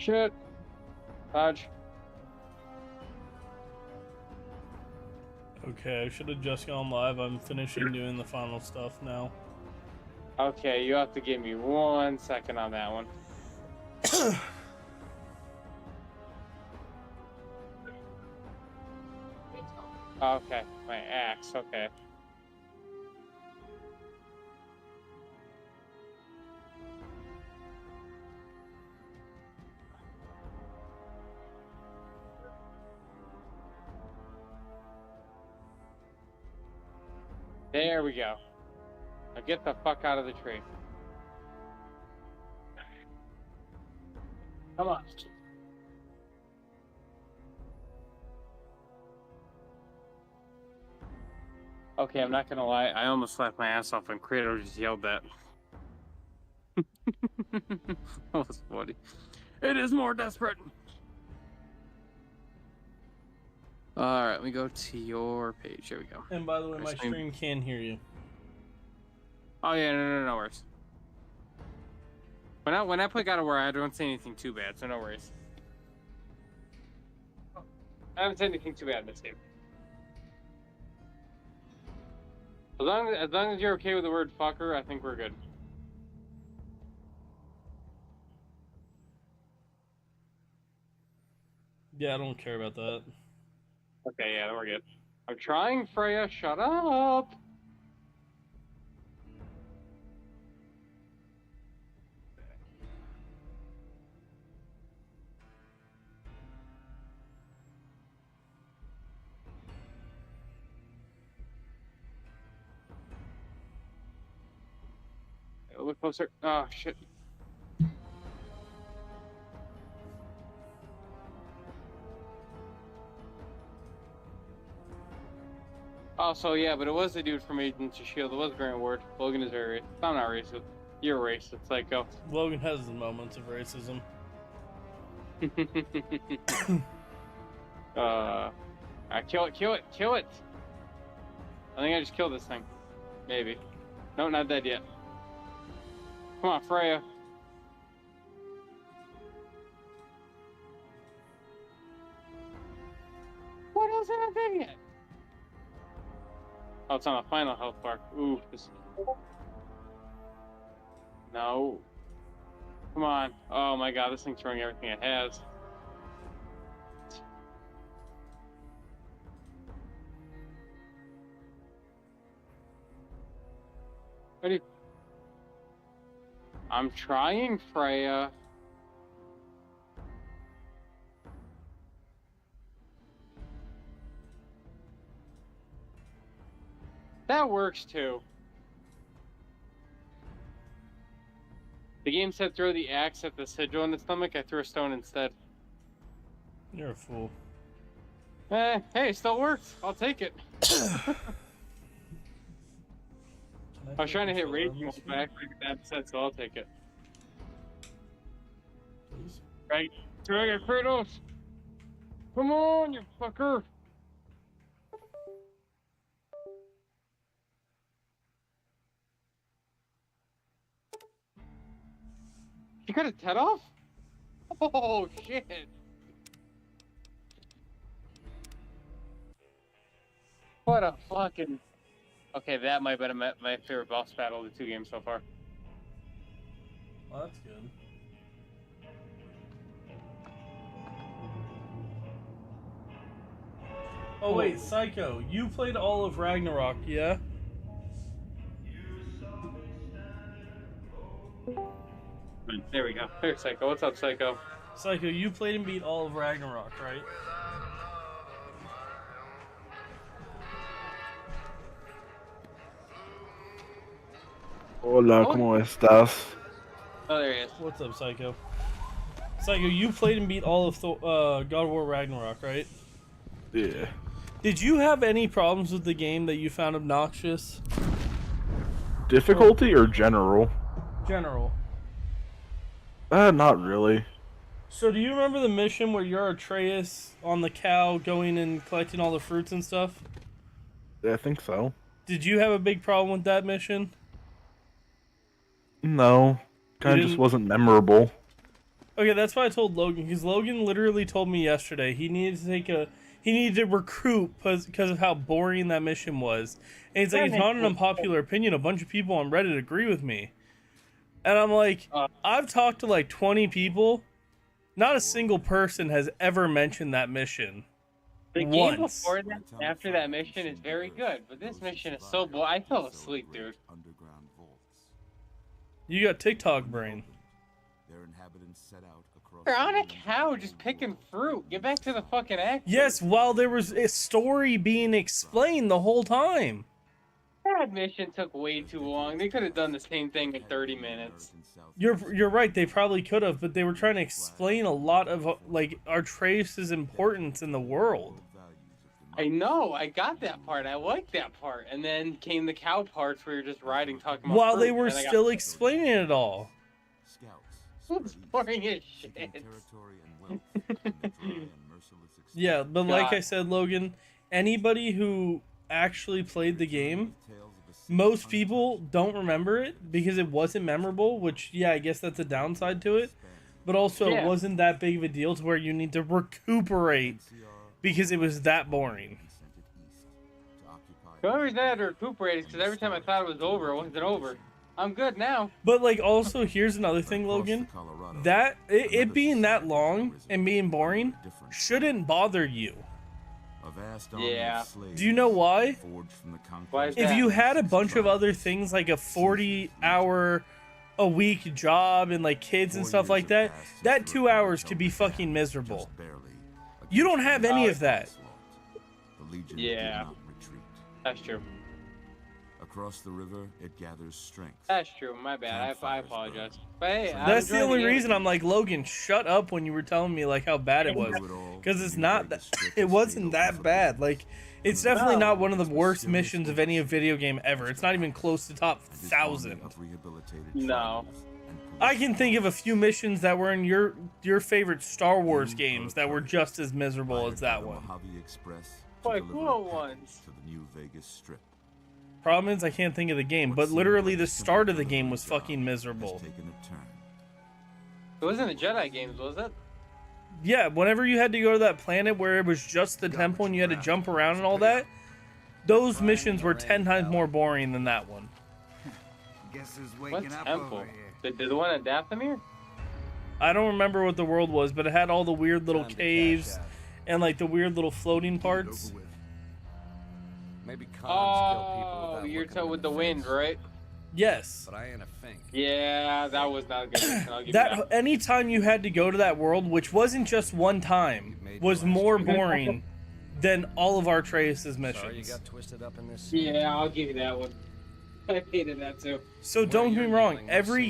Shit. Dodge. Okay, I should have just gone live. I'm finishing doing the final stuff now. Okay, you have to give me 1 second on that one. Okay, my axe, okay. There we go. Now get the fuck out of the tree. Come on. Okay, I'm not gonna lie. I almost slapped my ass off when Kratos just yelled that. That was funny. It is more desperate. Alright, let me go to your page. Here we go. And by the way, my stream can hear you. Oh yeah, no worries. When I play God of War, I don't say anything too bad, so no worries. I haven't said anything too bad in this game. As long as you're okay with the word fucker, I think we're good. Yeah, I don't care about that. Okay, yeah, then we're good. I'm trying, Freya. Shut up. A little bit closer. Oh, shit. Oh, so yeah, but it was the dude from Agents of S.H.I.E.L.D. It was Grant Ward. Logan is very racist. I'm not racist. You're racist, psycho. Logan has his moments of racism. Kill it! I think I just killed this thing. Maybe. No, not dead yet. Come on, Freya. What else am I doing yet? Oh, it's on a final health bar. Ooh, this. No. Come on. Oh my god, this thing's throwing everything it has. Ready? I'm trying, Freya. That works too. The game said throw the axe at the sigil in the stomach. I threw a stone instead. You're a fool. Hey, it still works. I'll take it. I was trying to hit rage mode back like that said, so I'll take it. Please? Right? Dragon Kratos! Come on, you fucker! You got his head off? Oh, shit! What a fucking... Okay, that might have been my favorite boss battle of the 2 games so far. Well, that's good. Oh wait, Psycho, you played all of Ragnarok, yeah? There we go. There's Psycho. What's up, Psycho? Psycho, you played and beat all of Ragnarok, right? Hola, ¿cómo estás? Oh, there he is. What's up, Psycho? Psycho, you played and beat all of God of War Ragnarok, right? Yeah. Did you have any problems with the game that you found obnoxious? Difficulty or general? General. Not really. So do you remember the mission where you're Atreus on the cow going and collecting all the fruits and stuff? Yeah, I think so. Did you have a big problem with that mission? No. Kind of just wasn't memorable. Okay, that's why I told Logan, because Logan literally told me yesterday he needed to he needed to recruit because of how boring that mission was. And he's like, it's not an unpopular opinion. A bunch of people on Reddit agree with me. And I'm like, I've talked to like 20 people. Not a single person has ever mentioned that mission. The game Once. before that, after that mission, is very good, but this mission is so boring. I fell asleep, dude. You got TikTok brain. Their inhabitants set out across You're on a cow just picking fruit. Get back to the fucking action. Yes, while there was a story being explained the whole time. That mission took way too long. They could have done the same thing in 30 minutes. You're right, they probably could have, but they were trying to explain a lot of like Artreus' importance in the world. I know, I got that part. I liked that part. And then came the cow parts where you're just riding, talking about While fruit, they were and I got- still explaining it all. It's boring as shit. Yeah, but like God. I said, Logan, anybody who actually played the game, most people don't remember it because it wasn't memorable, which, yeah, I guess that's a downside to it. But also, Yeah. it wasn't that big of a deal to where you need to recuperate because it was that boring. The only reason I had to recuperate is because every time I thought it was over, it wasn't over. I'm good now. But, like, also, here's another thing, Logan. That, it being that long and being boring shouldn't bother you. Yeah. Do you know why? Why is If that? you had a bunch of other things like a 40-hour-a-week job and like kids and stuff like that, that 2 hours could be fucking miserable. You don't have any of that. Yeah. That's true. Across the river, it gathers strength. That's true. My bad. I apologize. But hey, I'm That's the enjoying only game. reason I'm like, Logan, shut up when you were telling me like how bad it was. Because it's not that, it wasn't that bad. Like, it's definitely not one of the worst missions of any video game ever. It's not even close to top 1,000. No. I can think of a few missions that were in your favorite Star Wars games that were just as miserable as that one. Like, cool ones. To the New Vegas Strip. Problem is, I can't think of the game, but literally the start of the game was fucking miserable. It wasn't the Jedi games, was it? Yeah, whenever you had to go to that planet where it was just the temple and you had to jump around and all that, those missions were 10 times more boring than that one. Guess who's What waking up temple? over here? The one at Dathomir? I don't remember what the world was, but it had all the weird little caves and like the weird little floating parts. Maybe cons kill people Oh, without you're looking talking them with in the wind, face. right? Yes. But I ain't a fink. Yeah, that was not a good. Mission, I'll give you That anytime you had to go to that world, which wasn't just one time, was more boring than all of Artreus' Sorry you missions. got twisted up in this. Yeah, I'll give you that one. I hated that too. So don't get me wrong, every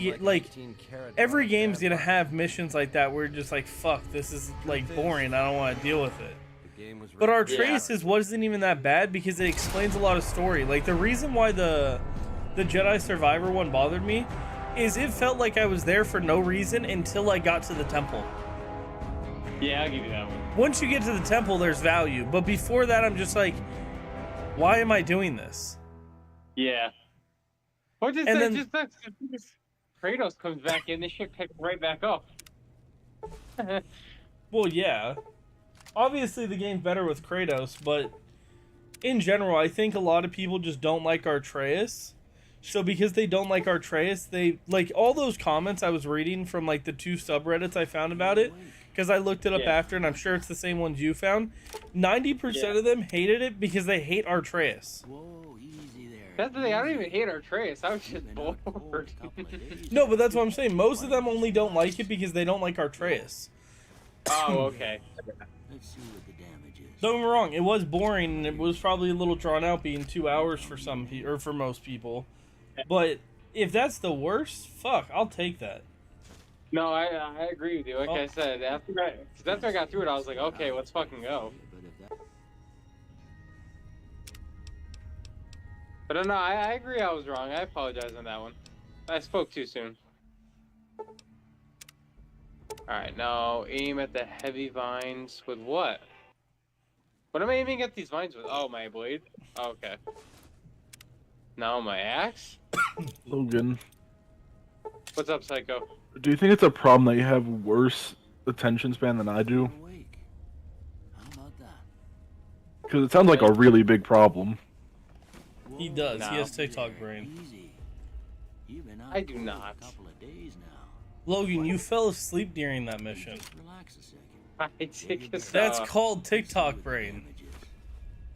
game's gonna have missions like that where you're just like, fuck, this is like boring, I don't want to deal with it. But Artreus wasn't even that bad because it explains a lot of story. Like the reason why the Jedi Survivor one bothered me is it felt like I was there for no reason until I got to the temple. Yeah, I'll give you that one. Once you get to the temple, there's value, but before that, I'm just like, why am I doing this? Yeah. What just And then- just Kratos comes back in, this shit picks right back up. Well, yeah. Obviously, the game's better with Kratos, but in general, I think a lot of people just don't like Artreus. So because they don't like Artreus, they like all those comments I was reading from like the 2 subreddits I found about it, because I looked it up Yeah. after, and I'm sure it's the same ones you found. 90% of them hated it because they hate Artreus. Whoa, easy there. That's the thing, I don't even hate Artreus, I was just bored. No, but that's what I'm saying. Most of them only don't like it because they don't like Artreus. Oh, okay. Let's see what the damage is. Don't get me wrong, it was boring and it was probably a little drawn out being 2 hours for some people, or for most people. But if that's the worst, fuck, I'll take that. No, I agree with you. Like Oh. I said, after I got through it, I was like, okay, let's fucking go. But if that But no, I agree I was wrong. I apologize on that one. I spoke too soon. Alright, now aim at the heavy vines with what? What am I aiming at these vines with? Oh, my blade? Okay. Now my axe? Logan. What's up, Psycho? Do you think it's a problem that you have worse attention span than I do? Awake. How about that? Because it sounds like a really big problem. He does. No. He has TikTok brain. Easy. You've been out I do for not. a couple of days now. Logan, you fell asleep during that mission. Just relax a second. I take this That's off. called TikTok brain.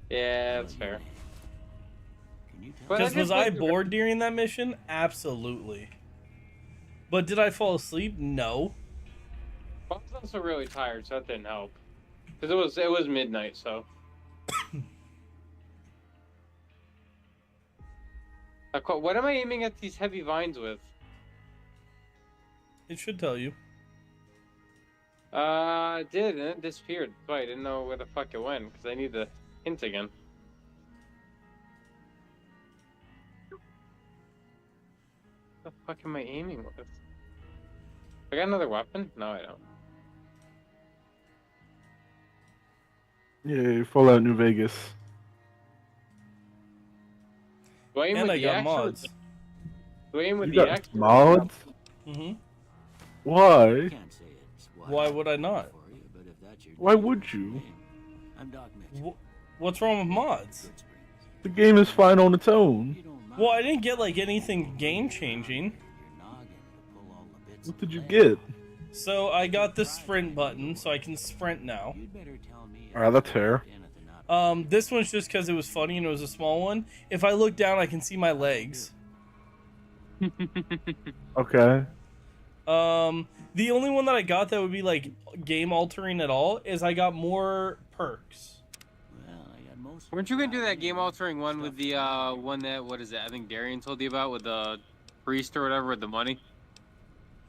Yeah, that's fair. Can you tell But Because I was just I like the- bored during that mission? Absolutely. But did I fall asleep? No. I was also really tired, so that didn't help. Because it was midnight, so. What am I aiming at these heavy vines with? It should tell you. It did, and it disappeared. So I didn't know where the fuck it went, because I need the hint again. What the fuck am I aiming with? I got another weapon? No, I don't. Yeah, Fallout New Vegas. Do I aim And with I the got X or mods. do I aim with You the got X? or- mods? Mm-hmm. Why? Can't say it's Why would I not? for you, but if that's your Why deal, would you? I'm Doc Mitchell. What's wrong with mods? Good Springs. The game is fine on its own. You don't mind Well, I didn't get like anything game changing. your noggin to pull all the bits What of did you lead. get? So I got the sprint button, so I can sprint now. You'd better tell me Alright, that's fair. anything not This one's just because it was funny and it was a small one. If I look down, I can see my legs. Okay. The only one that I got that would be like game altering at all is I got more perks. well, I got most Weren't you gonna do that game altering one with the one that what is it? I think Darian told you about with the priest or whatever with the money.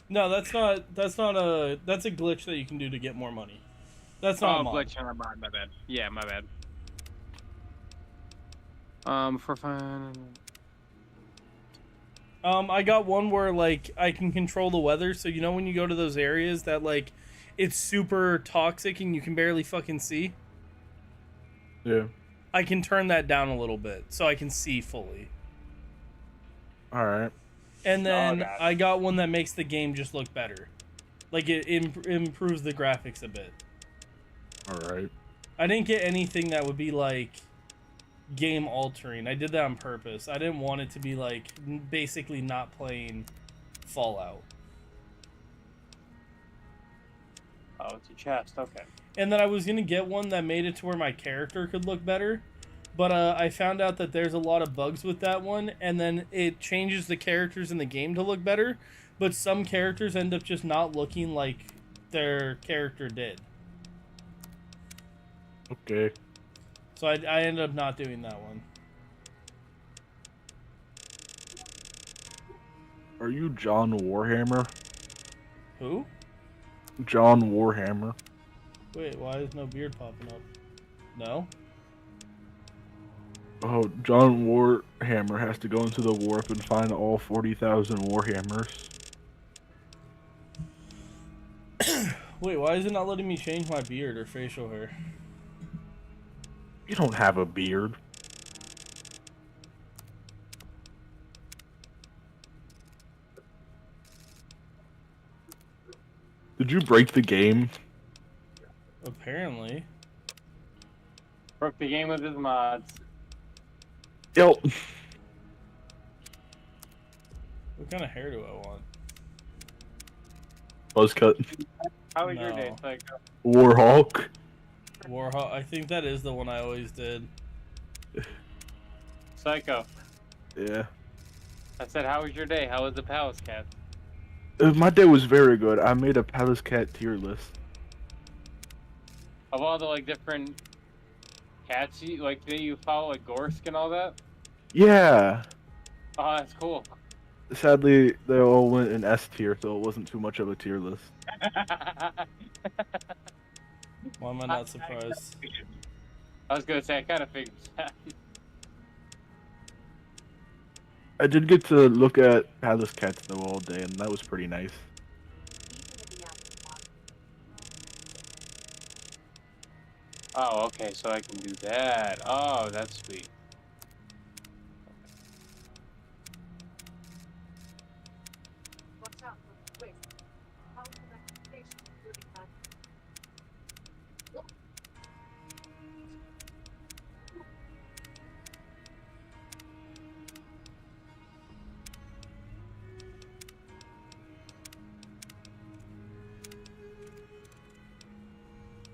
No, that's not a that's a glitch that you can do to get more money. That's not a mod. glitch on my bad. Yeah, my bad. For fun. I got one where like I can control the weather, so you know when you go to those areas that like it's super toxic and you can barely fucking see. Yeah. I can turn that down a little bit so I can see fully. Alright. And then God. I got one that makes the game just look better. Like it improves the graphics a bit. Alright. I didn't get anything that would be like game altering. I did that on purpose. I didn't want it to be like basically not playing Fallout. Oh, it's a chest. Okay. And then I was gonna get one that made it to where my character could look better, but I found out that there's a lot of bugs with that one, and then it changes the characters in the game to look better, but some characters end up just not looking like their character did. Okay. So I ended up not doing that one. Are you John Warhammer? Who? John Warhammer. Wait, why is no beard popping up? No? Oh, John Warhammer has to go into the warp and find all 40,000 Warhammers. Wait, why is it not letting me change my beard or facial hair? You don't have a beard. Did you break the game? Apparently. Broke the game with his mods. Yo. What kind of hair do I want? Buzz cut. How was your No. day, Psycho? Warhawk. Warhawk. I think that is the one I always did. Psycho. Yeah. I said, how was your day? How was the Palace Cat? My day was very good. I made a Palace Cat tier list. Of all the like different cats you like that you follow, like Gorsk and all that. Yeah. Oh, that's cool. Sadly, they all went in S tier, so it wasn't too much of a tier list. Why am I not surprised? I was gonna say I kind of figured that. I did get to look at Palace Cats though all day, and that was pretty nice. Oh, okay, so I can do that. Oh, that's sweet.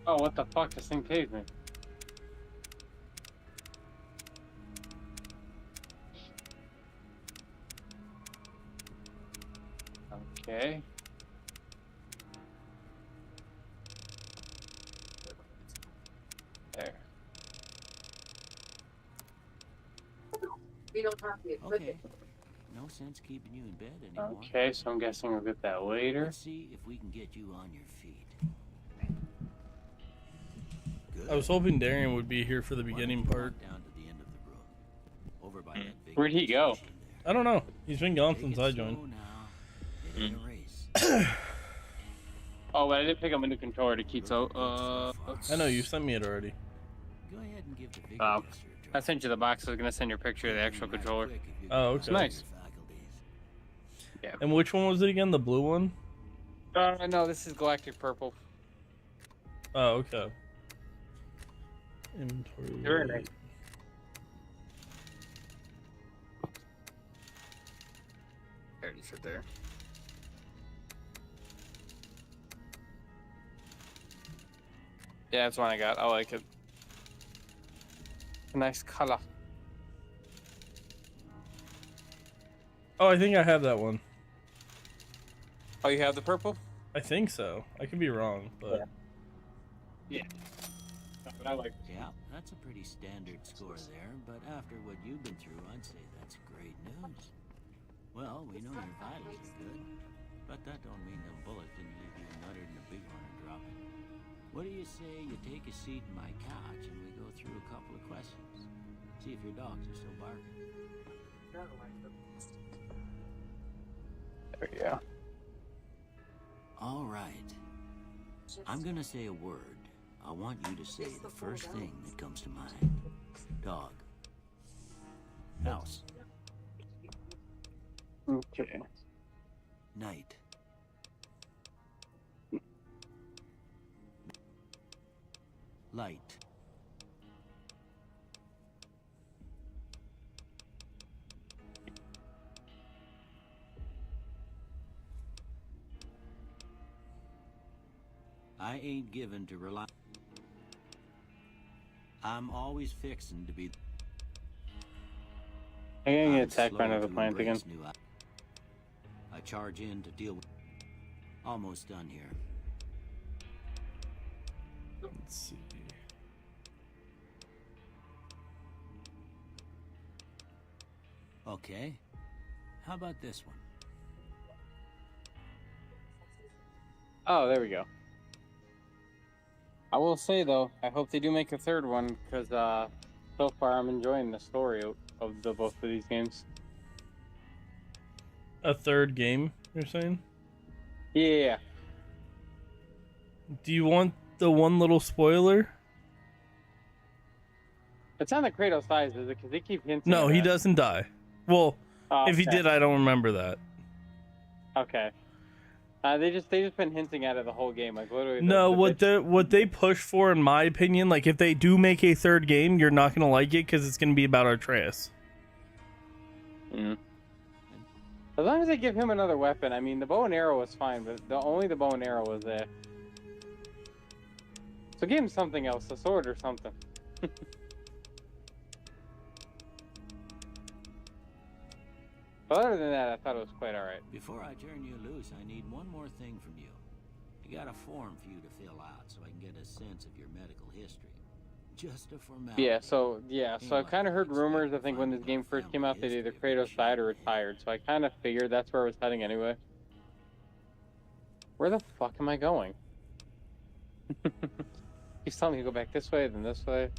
Oh, what the fuck? This thing tased me. Okay. There. Okay. No sense keeping you in bed anymore. Okay, so I'm guessing we'll get that later. Let's see if we can get you on your feet. Good. I was hoping Darian would be here for the Why don't beginning you walk part. down to the end of the room, over by that big Where'd he go? station there. I don't know. He's been gone Take since it I slow joined. now. It ain't a race. Oh, but I did pick up a new controller to keep so. I know you sent me it already. Go ahead and give the big Oh, tester a I try. sent you the box. I was gonna send you a picture of the actual Right controller. quick if you Oh, got okay. Nice. faculties. And which one was it again? The blue one? No, this is Galactic Purple. Oh, okay. Inventory. Very nice. There it is right there. Yeah, that's one I got. I like it. Nice color. Oh, I think I have that one. Oh, you have the purple? I think so. I could be wrong, but Yeah. But I like. Yeah, that's a pretty standard score there, but after what you've been through, I'd say that's great news. Well, we know your vitals are good, but that don't mean the bullet didn't leave you nuttered in a big one and drop it. What do you say you take a seat in my couch and we go through a couple of questions? See if your dogs are still barking. There you go. All right. I'm gonna say a word. I want you to say the first thing that comes to mind. Dog. House. Okay. Night. Light. I ain't given to rely. I'm always fixin' to be. I'm gonna I'm get attacked by slow another to plant again. embrace new I charge in to deal with. Almost done here. let's see. Okay. How about this one? Oh, there we go. I will say though, I hope they do make a third one because so far I'm enjoying the story of the both of these games. A third game, you're saying? Yeah. Do you want the one little spoiler? It's on the Kratos size, is it? Because they keep hinting. No, at he that. doesn't die. Well, Oh, if he okay. did, I don't remember that. Okay. They just been hinting at it the whole game, like literally. No, the bitch- what they push for, in my opinion, like if they do make a third game, you're not gonna like it because it's gonna be about Artreus. Mm. As long as they give him another weapon, I mean, the bow and arrow was fine, but only the bow and arrow was there. So give him something else, a sword or something. But other than that, I thought it was quite alright. Before I turn you loose, I need one more thing from you. I got a form for you to fill out so I can get a sense of your medical history. Just a formality. Yeah, so I kind of heard rumors. I think when this game first came out, that either Kratos died or retired. So I kind of figured that's where I was heading anyway. Where the fuck am I going? He's telling me to go back this way, then this way.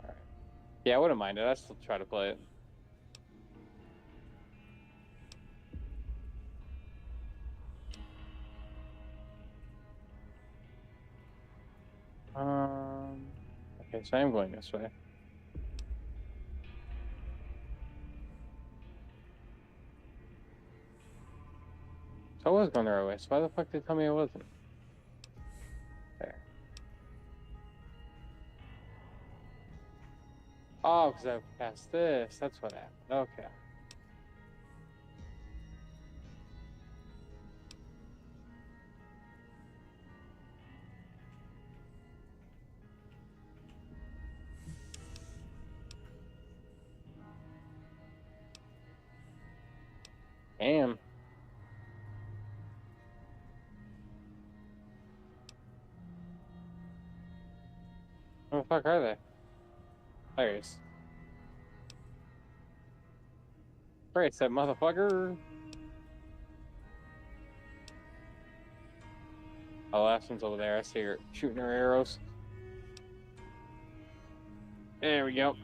All right. Yeah, I wouldn't mind it. I'd still try to play it. Okay, so I am going this way. So I was going the right way, so why the fuck did they tell me I wasn't? There. Oh, because I passed this. That's what happened. Okay. Damn. Where the fuck are they? There he is. Brace that motherfucker. Oh, last one's over there. I see her shooting her arrows. There we go.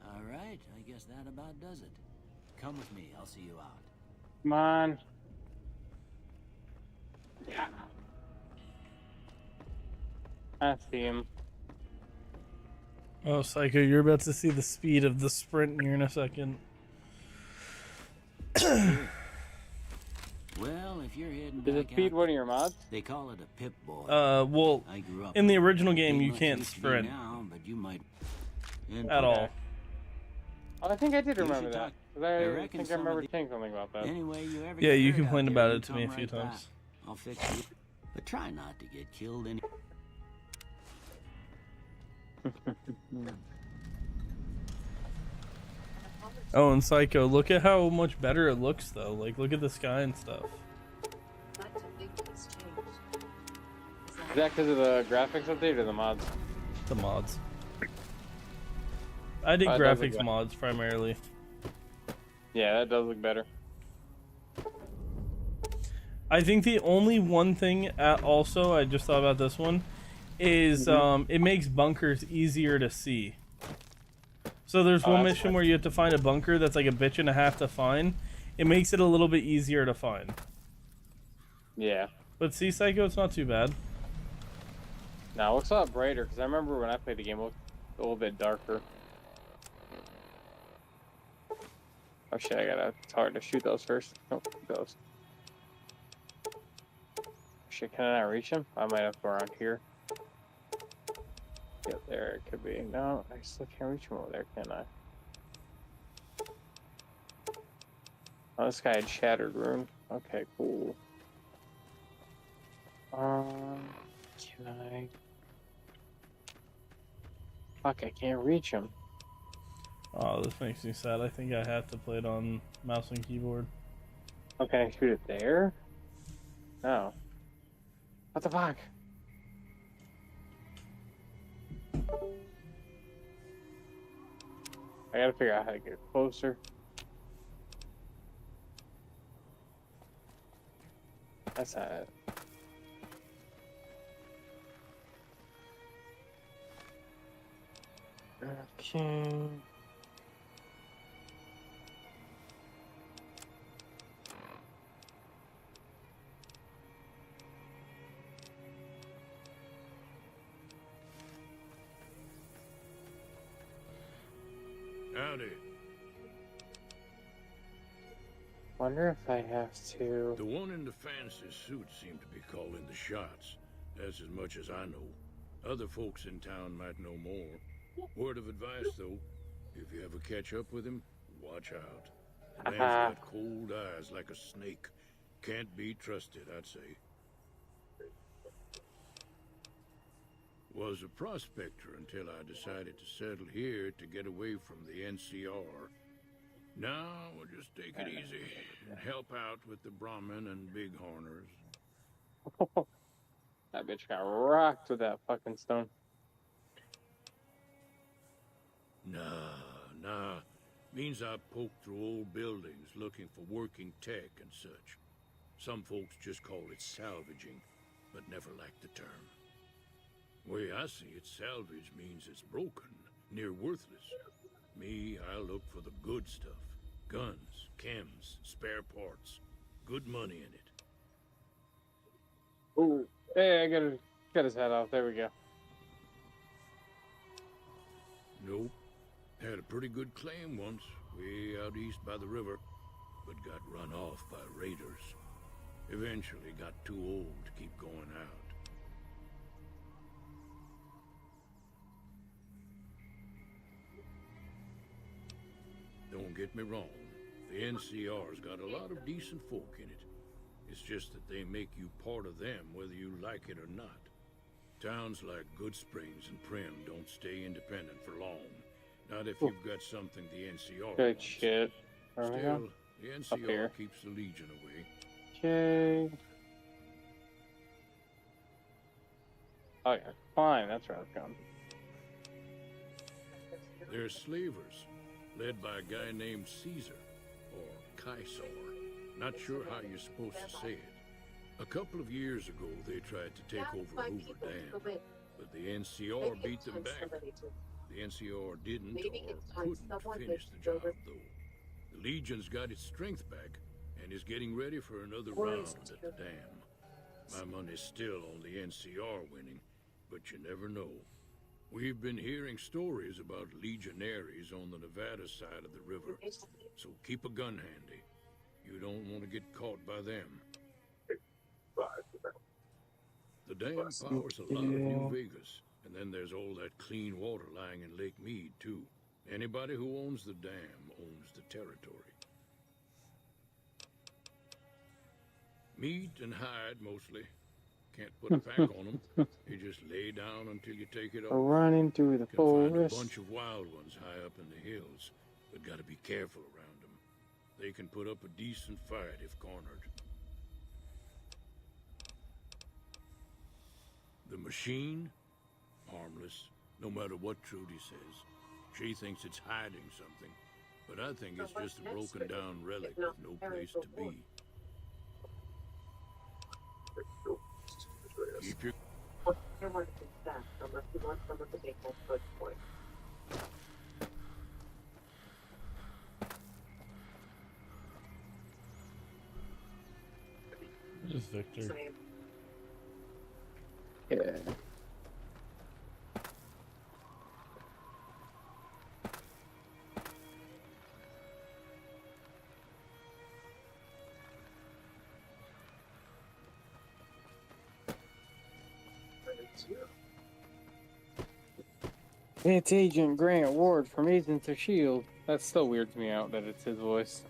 All right, I guess that about does it. Come with me, I'll see you out. Come on. Yeah. I see him. Oh, Psycho, you're about to see the speed of the sprint here in a second. Well, if you're heading Does it back speed out, one of your mods? they call it a Pip Boy. Well, I grew up in the with it. original game, Ain't you much can't use to me sprint now, but you might. at all. Oh, I think I did You remember should that. talk- 'Cause I I reckon think I some of remember the- saying something about that. Anyway, you ever Yeah, get you hurt complained out about there, it to me a come few right back. times. I'll fix you. But try not to get killed any. Oh, and Psycho, look at how much better it looks, though. Like, look at the sky and stuff. Is that because of the graphics update or the mods? The mods. I did Oh, it does look graphics better. mods primarily. Yeah, that does look better. I think the only one thing also I just thought about this one is it makes bunkers easier to see. So there's Oh, one that's mission nice. where you have to find a bunker that's like a bitch and a half to find. It makes it a little bit easier to find. Yeah. But see, Psycho, it's not too bad. Now it looks a lot brighter because I remember when I played the game, it looked a little bit darker. Oh shit! It's hard to shoot those first. Nope, those. Shit, can I not reach them? I might have to go around here. Yep, there it could be. No, I still can't reach them over there, can I? Oh, this guy had Shattered Rune. Okay, cool. Can I? Fuck, I can't reach him. Oh, this makes me sad. I think I have to play it on mouse and keyboard. Oh, can I shoot it there? No. What the fuck? I gotta figure out how to get closer. That's not it. Okay. Howdy. Wonder if I have to. The one in the fancy suit seemed to be calling the shots. That's as much as I know. Other folks in town might know more. Word of advice, though, if you ever catch up with him, watch out. The man's got cold eyes like a snake. Can't be trusted, I'd say. Was a prospector until I decided to settle here to get away from the NCR. Now we'll just take it easy and help out with the Brahmin and Bighorners. That bitch got rocked with that fucking stone. Nah. Means I poke through old buildings looking for working tech and such. Some folks just call it salvaging, but never liked the term. Way I see it, salvage means it's broken, near worthless. Me, I look for the good stuff. Guns, chems, spare parts. Good money in it. Ooh. Hey, I gotta cut his head off. There we go. Nope. Had a pretty good claim once, way out east by the river, but got run off by raiders. Eventually got too old to keep going out. get me wrong. The NCR's got a lot of decent folk in it. It's just that they make you part of them whether you like it or not. Towns like Goodsprings and Prim don't stay independent for long. Not if you've got something the NCR Good wants. shit. There we go. Still, the here. NCR keeps the Legion away. Okay. Oh yeah, fine. That's where I've gone. They're slavers, led by a guy named Caesar, or Caesar. Not sure how you're supposed to say it. A couple of years ago, they tried to take over Hoover Dam, but the NCR beat them back. The NCR didn't or couldn't finish the job, though. The Legion's got its strength back and is getting ready for another round at the dam. My money's still on the NCR winning, but you never know. We've been hearing stories about legionaries on the Nevada side of the river, so keep a gun handy. You don't want to get caught by them. The dam powers a lot of New Vegas, and then there's all that clean water lying in Lake Mead, too. Anybody who owns the dam owns the territory. Meat and hide, mostly. Can't put a pack on them. You just lay down until you take it off. Running through the Can find a forest. bunch of wild ones high up in the hills, but gotta be careful around them. They can put up a decent fight if cornered. The machine? Harmless, no matter what Trudy says. She thinks it's hiding something, but I think it's just a broken down relic with no place to be. Keep your... Just Victor. Yeah. It's Agent Grant Ward from Agents of S.H.I.E.L.D. That still weirds me out that it's his voice.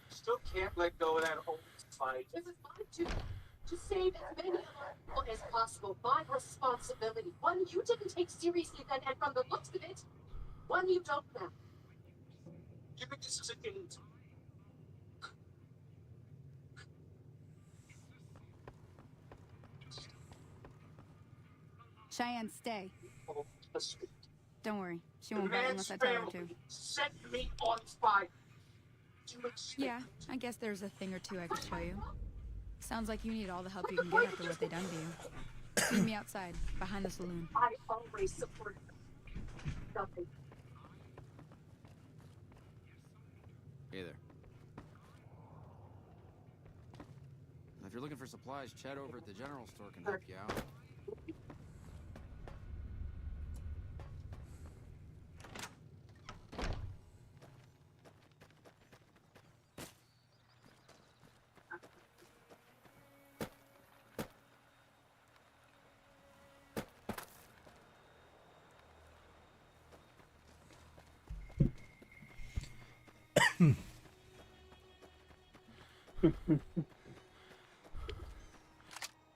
Still can't let go of that old fight. This is mine too. To save as many people as possible. My responsibility. One you didn't take seriously then, and from the looks of it, one you don't now. You think this is a game? Cheyenne, stay. Oh, listen. Don't worry. She The won't bite man's unless I tell her to. family set me on fire. Do you expect Yeah, I guess there's a thing or two I could show you. Sounds like you need all the help you can get after what they done to you. Meet me outside, behind the saloon. I always support nothing. Hey there. If you're looking for supplies, Chad over at the general store can help you out.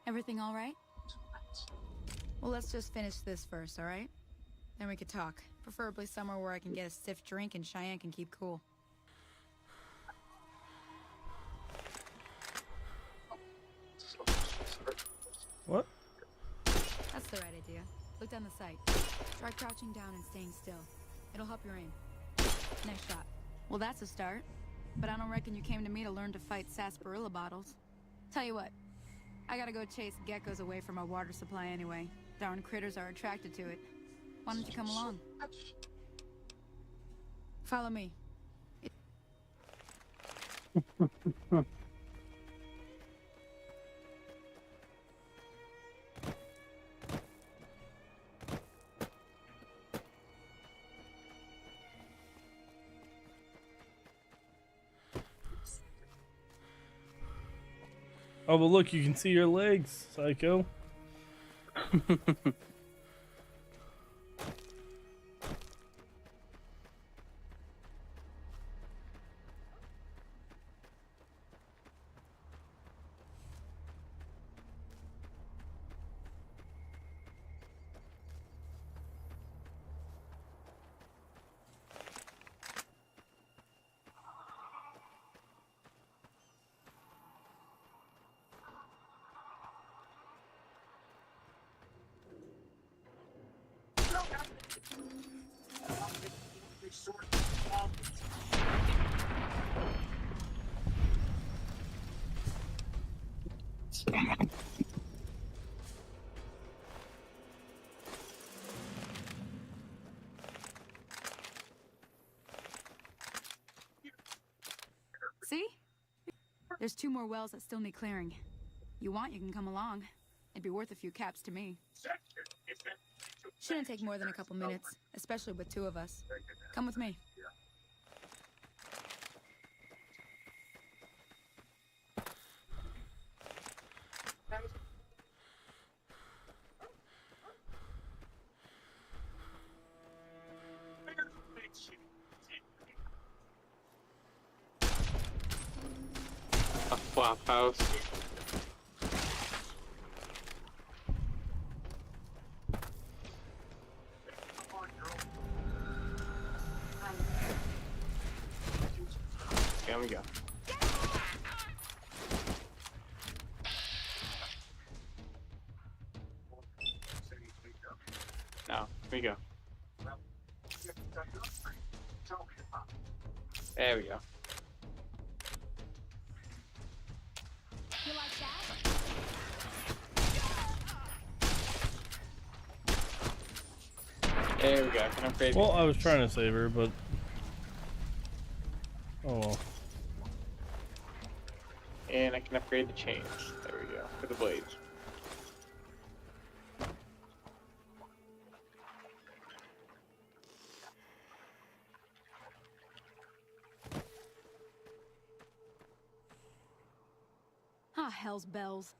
Everything all right? Well, let's just finish this first, all right? Then we could talk. Preferably somewhere where I can get a stiff drink and Cheyenne can keep cool. What? That's the right idea. Look down the sight. Try crouching down and staying still. It'll help your aim. Nice shot. Well, that's a start. but I don't reckon you came to me to learn to fight sarsaparilla bottles. Tell you what, I gotta go chase geckos away from our water supply anyway. Darn critters are attracted to it. Why don't you come along? Follow me. Oh, but look, you can see your legs, psycho. See? There's 2 more wells that still need clearing. You want, you can come along. It'd be worth a few caps to me. Shouldn't take more than a couple minutes, especially with 2 of us. Come with me. A flop house. Here we go. Now, here we go. There we go. You like that? There we go. I can upgrade. Well, I was trying to save her, but oh well. And I can upgrade the chains. There we go. For the blades. Ah, hell's bells.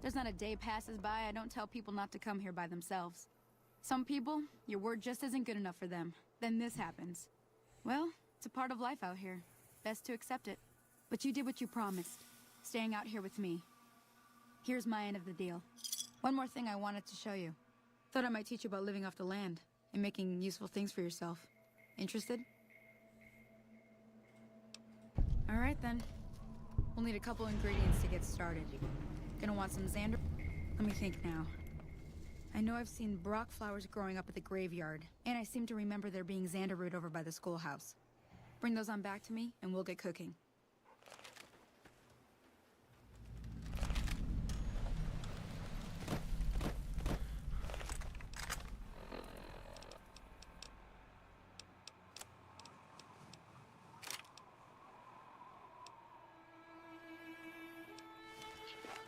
There's not a day passes by I don't tell people not to come here by themselves. Some people, your word just isn't good enough for them. Then this happens. Well, it's a part of life out here. Best to accept it. But you did what you promised. Staying out here with me. Here's my end of the deal. One more thing I wanted to show you. Thought I might teach you about living off the land and making useful things for yourself. Interested? Alright then. We'll need a couple ingredients to get started. Gonna want some xander... Let me think now. I know I've seen Brock flowers growing up at the graveyard, and I seem to remember there being xander root over by the schoolhouse. Bring those on back to me, and we'll get cooking.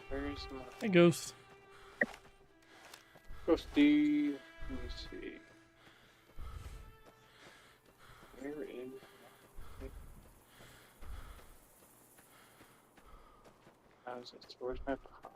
Where's my Hey, Ghost. Ghosty? Let me see. Where in? How's it? Where's my pot?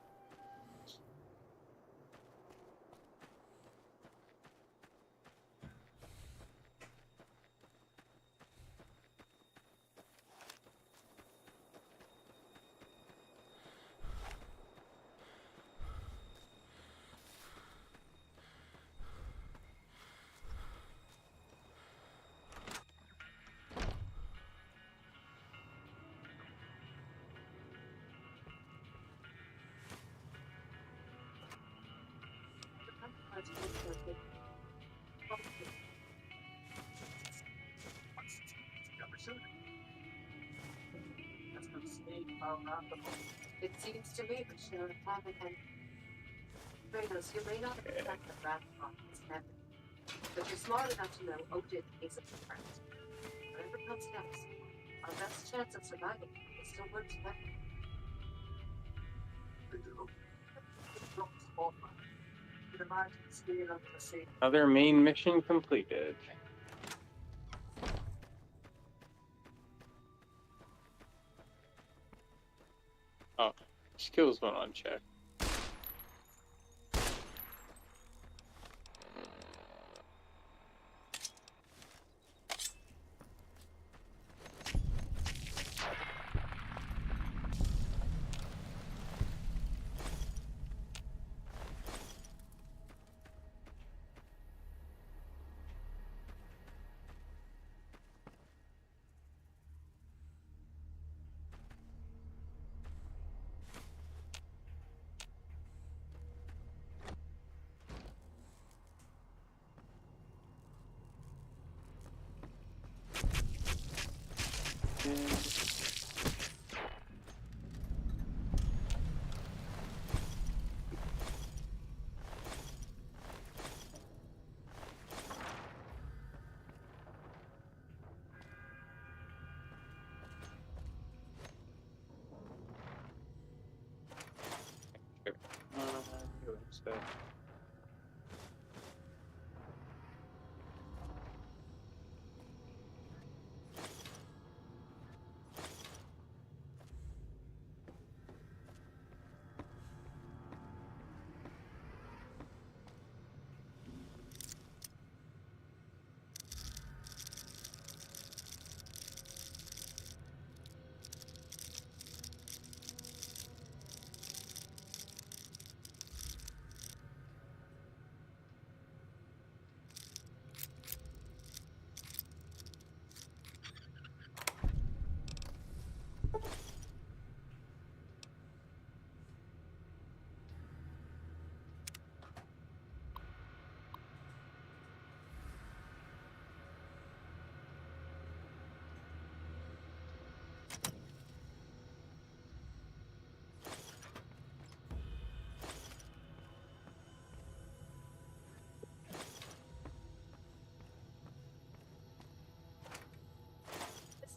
It seems to me that Sheriff Hammond and Kratos, you may not have attacked the Rat Pocket's method, but you're smart enough to know Odin is a threat. Whatever comes next, our best chance of survival is still work together. Other main mission completed. Oh, skills went unchecked.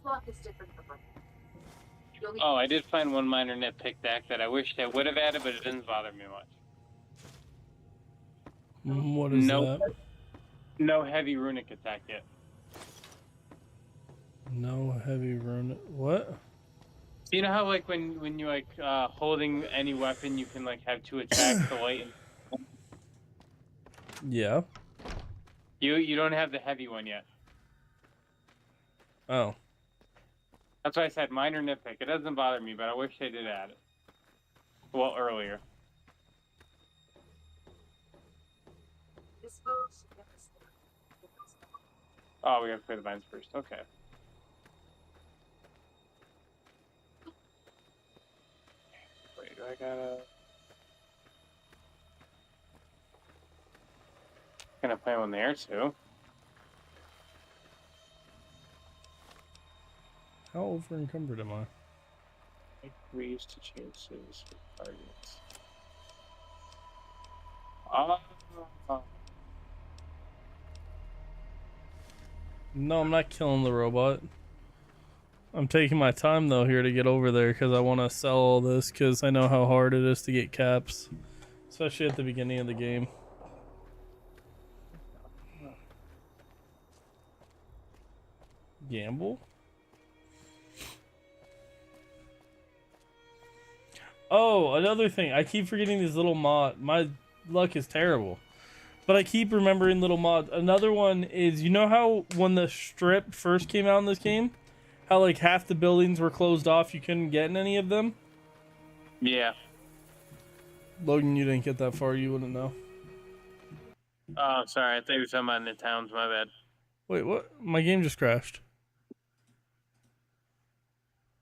Lock is different from Oh, I did find one minor nitpick back that I wished I would have added, but it didn't bother me much. What is that? No heavy runic attack yet. No heavy rune. What? You know how like when you like holding any weapon, you can like have 2 attacks, the light and Yeah. you don't have the heavy one yet. Oh. That's why I said minor nitpick. It doesn't bother me, but I wish they did add it. Well, earlier. Oh, we gotta play the vines first. Okay. Wait, do I gotta... Gonna play one there too. How over encumbered am I? Agrees to chances for targets. No, I'm not killing the robot. I'm taking my time though here to get over there because I want to sell all this because I know how hard it is to get caps, especially at the beginning of the game. Gamble? Oh, another thing. I keep forgetting these little mod. My luck is terrible. But I keep remembering little mods. Another one is, you know how when the strip first came out in this game, how like half the buildings were closed off, you couldn't get in any of them? Yeah. Logan, you didn't get that far, you wouldn't know. Oh, sorry. I thought you were talking about in the towns. My bad. Wait, what? My game just crashed.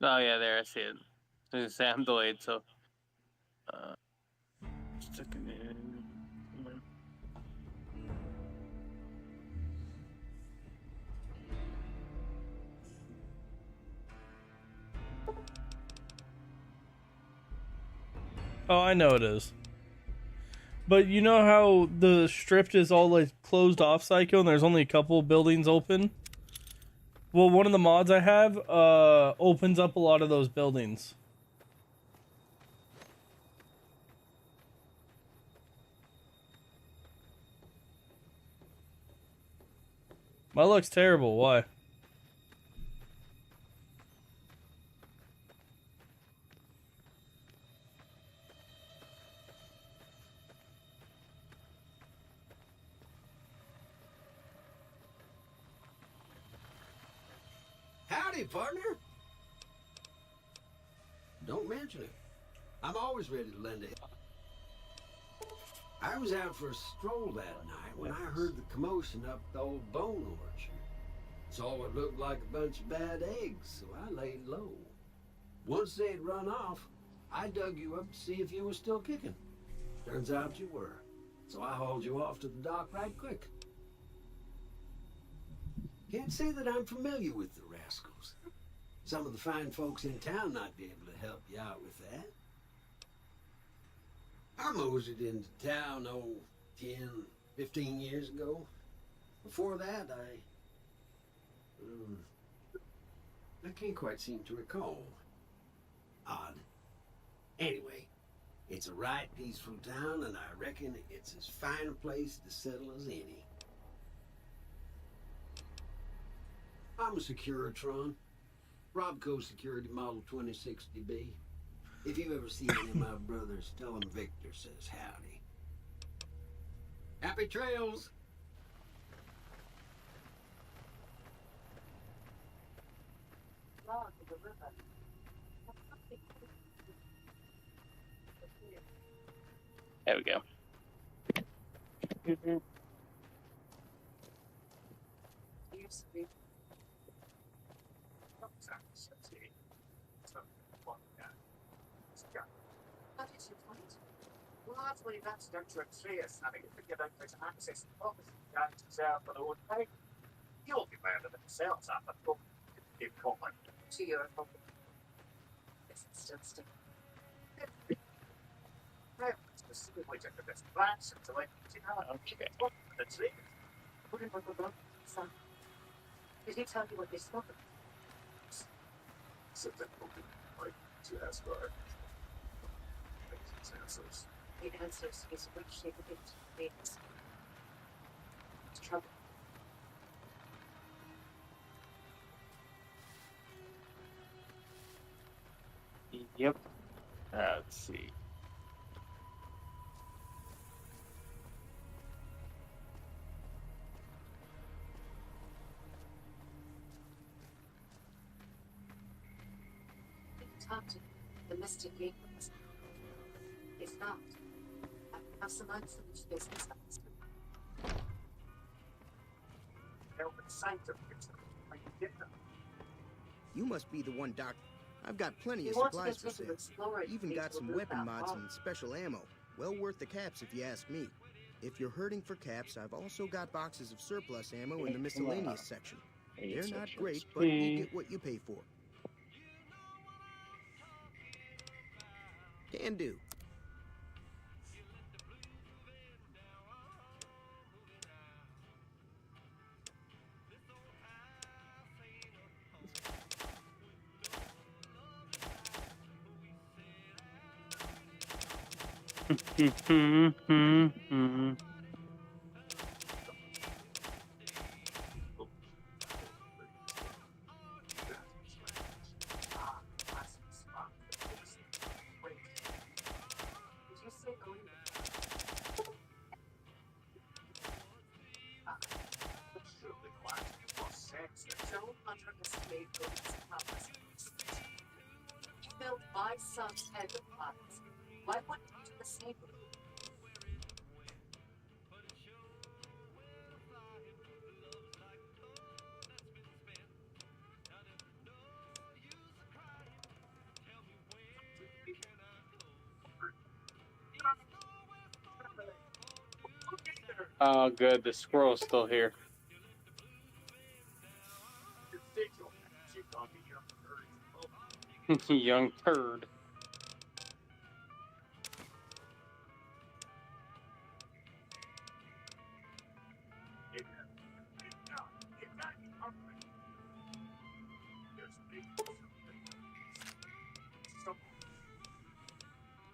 Oh, yeah, there. I see it. I was gonna say I'm delayed, so... Stick it in. Oh, I know it is. But you know how the strip is all like closed off, Psycho, and there's only a couple buildings open? Well, one of the mods I have opens up a lot of those buildings. My luck's terrible. Why? Howdy, partner. Don't mention it. I'm always ready to lend a hand. I was out for a stroll that night when I heard the commotion up the old bone orchard. Saw what looked like a bunch of bad eggs, so I laid low. Once they had run off, I dug you up to see if you were still kicking. Turns out you were, so I hauled you off to the dock right quick. Can't say that I'm familiar with the rascals. Some of the fine folks in town might be able to help you out with that. I moseyed into town, 10, 15 years ago. Before that, I can't quite seem to recall. Odd. Anyway, it's a right peaceful town, and I reckon it's as fine a place to settle as any. I'm a Securitron. Robco Security Model 2060B. If you ever see any of my brothers, tell them Victor says howdy. Happy trails! There we go. Largely that's down to Atreus having to figure out how to access the property down to Zerg for the old pay. You'll be better than themselves up and go in common to your property. It's still. Well, specifically took the best plans and to like, you know, the tree. What did we go son? Did he tell you what they spoke of? Something like to ask our answers. The answers is which shape of it means. It's trouble. Yep. Let's see. Talk to the Mystic Gateway. If not, I have some unfinished business. Help and sanctum. You must be the one, Doc. I've got plenty of supplies for sale. Even got some weapon mods and special ammo. Well worth the caps if you ask me. If you're hurting for caps, I've also got boxes of surplus ammo in the miscellaneous section. They're not great, but you get what you pay for. Can do. Built my son's head of plans. Why wouldn't you do the same? Oh, good. The squirrel's still here. Young turd.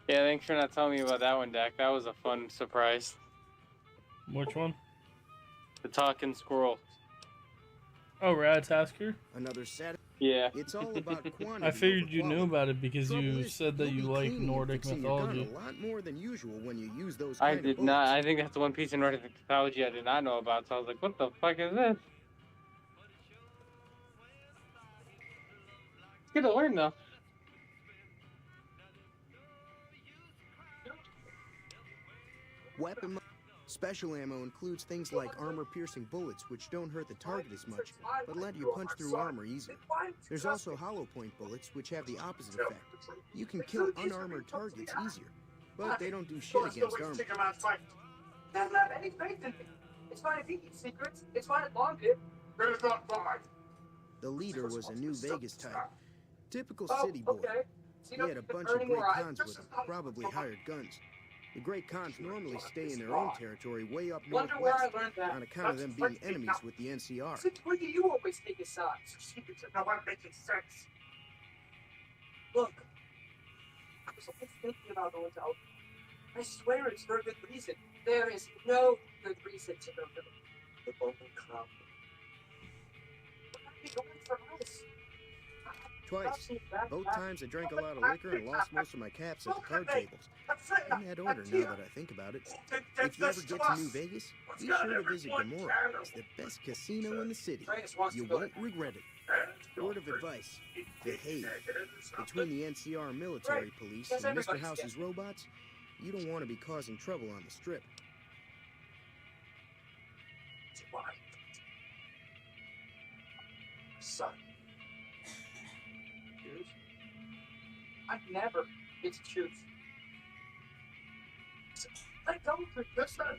Yeah, thanks for not telling me about that one, Dak. That was a fun surprise. Which one? The talking squirrel. Oh, Ratatasker? Another Saturday. Yeah. It's all about quantity. I figured you over knew quality. about it because Trouble you is, said that you'll you be like cleaning and Nordic fixing your gun mythology. a lot more than usual when you use those I kind of did bullets. not. I think that's the one piece of Nordic mythology I did not know about. So I was like, what the fuck is this? It's good to learn, though. Weapon. Special ammo includes things like armor-piercing bullets, which don't hurt the target as much, but let you punch through armor easier. There's also hollow-point bullets, which have the opposite effect. You can kill unarmored targets easier, but they don't do shit against armor. Doesn't have any faith in me. It's fine if he keeps secrets. It's fine if Long did. But it's not fine. The leader was a New Vegas type. Typical Oh, city boy. okay. So He had a bunch of great cons with him, probably hired guns. The great cons normally stay in their own territory way up Wonder where I northwest, learned that. on account of them being enemies with the NCR. Since when do you always take his side? Secrets are not making sense. Look, I was always thinking about going to Oak. I swear it's for a good reason. There is no good reason to go to the Open Club. What are we going for us? Twice. Both times I drank a lot of liquor and lost most of my caps at the card tables. In that order, now that I think about it. If you ever get to New Vegas, be sure to visit Gamora. It's the best casino in the city. You won't regret it. Word of advice, behave. Between the NCR military police and Mr. House's robots, you don't want to be causing trouble on the strip. Son. Choose? I'd never get to choose. Let go for just that.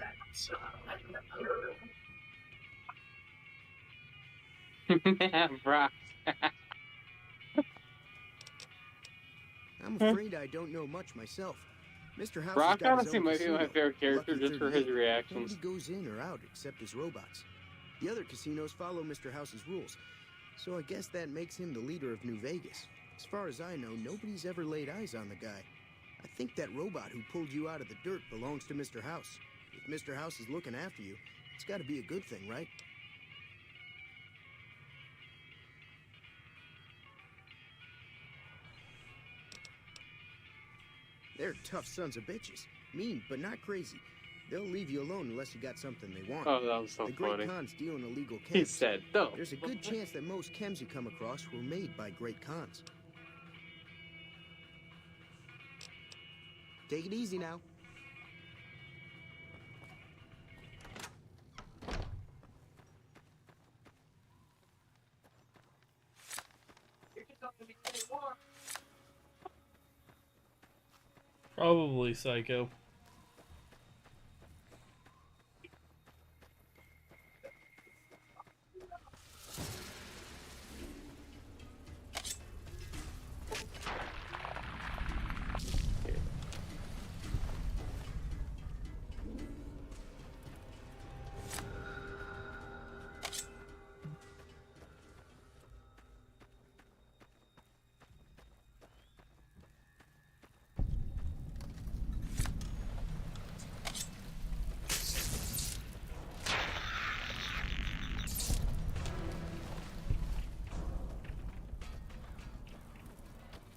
Brock. I'm afraid I don't know much myself. Mr. House Brock has got his honestly own might be my casino. favorite character Lucky just for his 38. reactions. Nobody goes in or out except his robots. The other casinos follow Mr. House's rules, so I guess that makes him the leader of New Vegas. As far as I know, nobody's ever laid eyes on the guy. I think that robot who pulled you out of the dirt belongs to Mr. House. If Mr. House is looking after you, it's got to be a good thing, right? They're tough sons of bitches. Mean, but not crazy. They'll leave you alone unless you got something they want. Oh, that was so the great funny. cons deal in illegal chems. He said, "No." There's a good chance that most chems you come across were made by great cons. Take it easy now. Probably Psycho.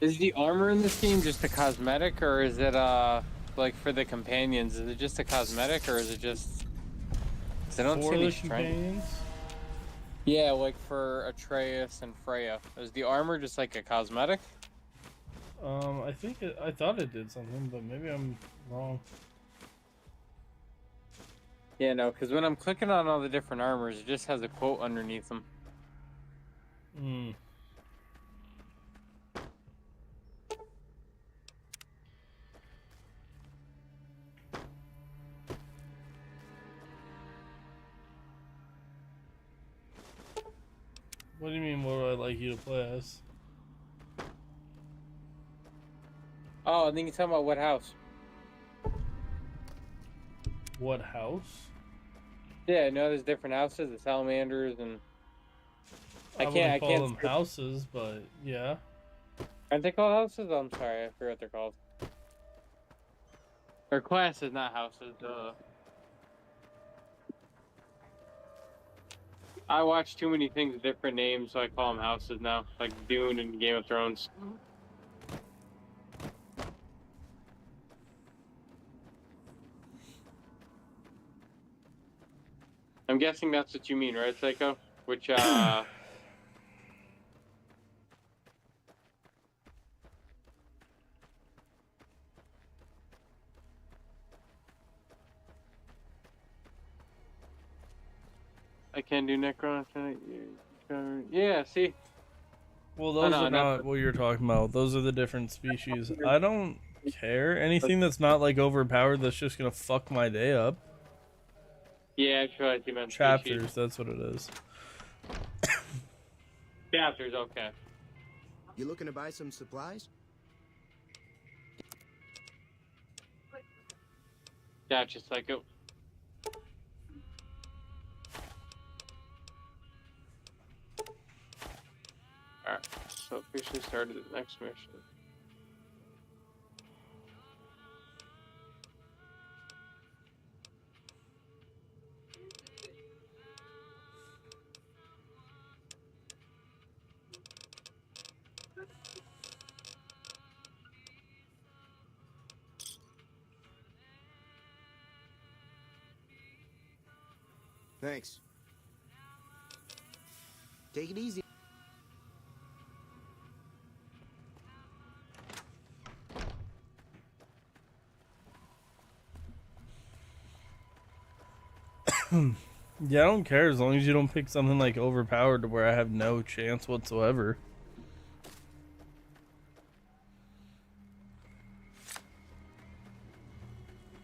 Is the armor in this game just a cosmetic, or is it like for the companions? Is it just a cosmetic, or is it just? 'Cause I don't see For any the strength. companions? Yeah, like for Atreus and Freya. Is the armor just like a cosmetic? I think I thought it did something, but maybe I'm wrong. Yeah, no, because when I'm clicking on all the different armors, it just has a quote underneath them. Hmm. What do you mean, what would I like you to play as? Oh, I think you're talking about what house? What house? Yeah, I know there's different houses, the salamanders, and I wouldn't call can't them houses, but yeah. Aren't they called houses? Oh, I'm sorry, I forgot what they're called. Or classes, not houses. I watch too many things with different names, so I call them houses now, like Dune and Game of Thrones. I'm guessing that's what you mean, right, Psycho? Which, I can do Necron. Yeah, see? Well, those are not what you're talking about. Those are the different species. I don't care. Anything that's not, like, overpowered that's just gonna fuck my day up. Yeah, I tried to mention Chapters, species. that's what it is. Chapters, okay. You looking to buy some supplies? Gotcha, Psycho. Alright, so officially started the next mission. Thanks. Take it easy. Yeah, I don't care as long as you don't pick something like overpowered to where I have no chance whatsoever.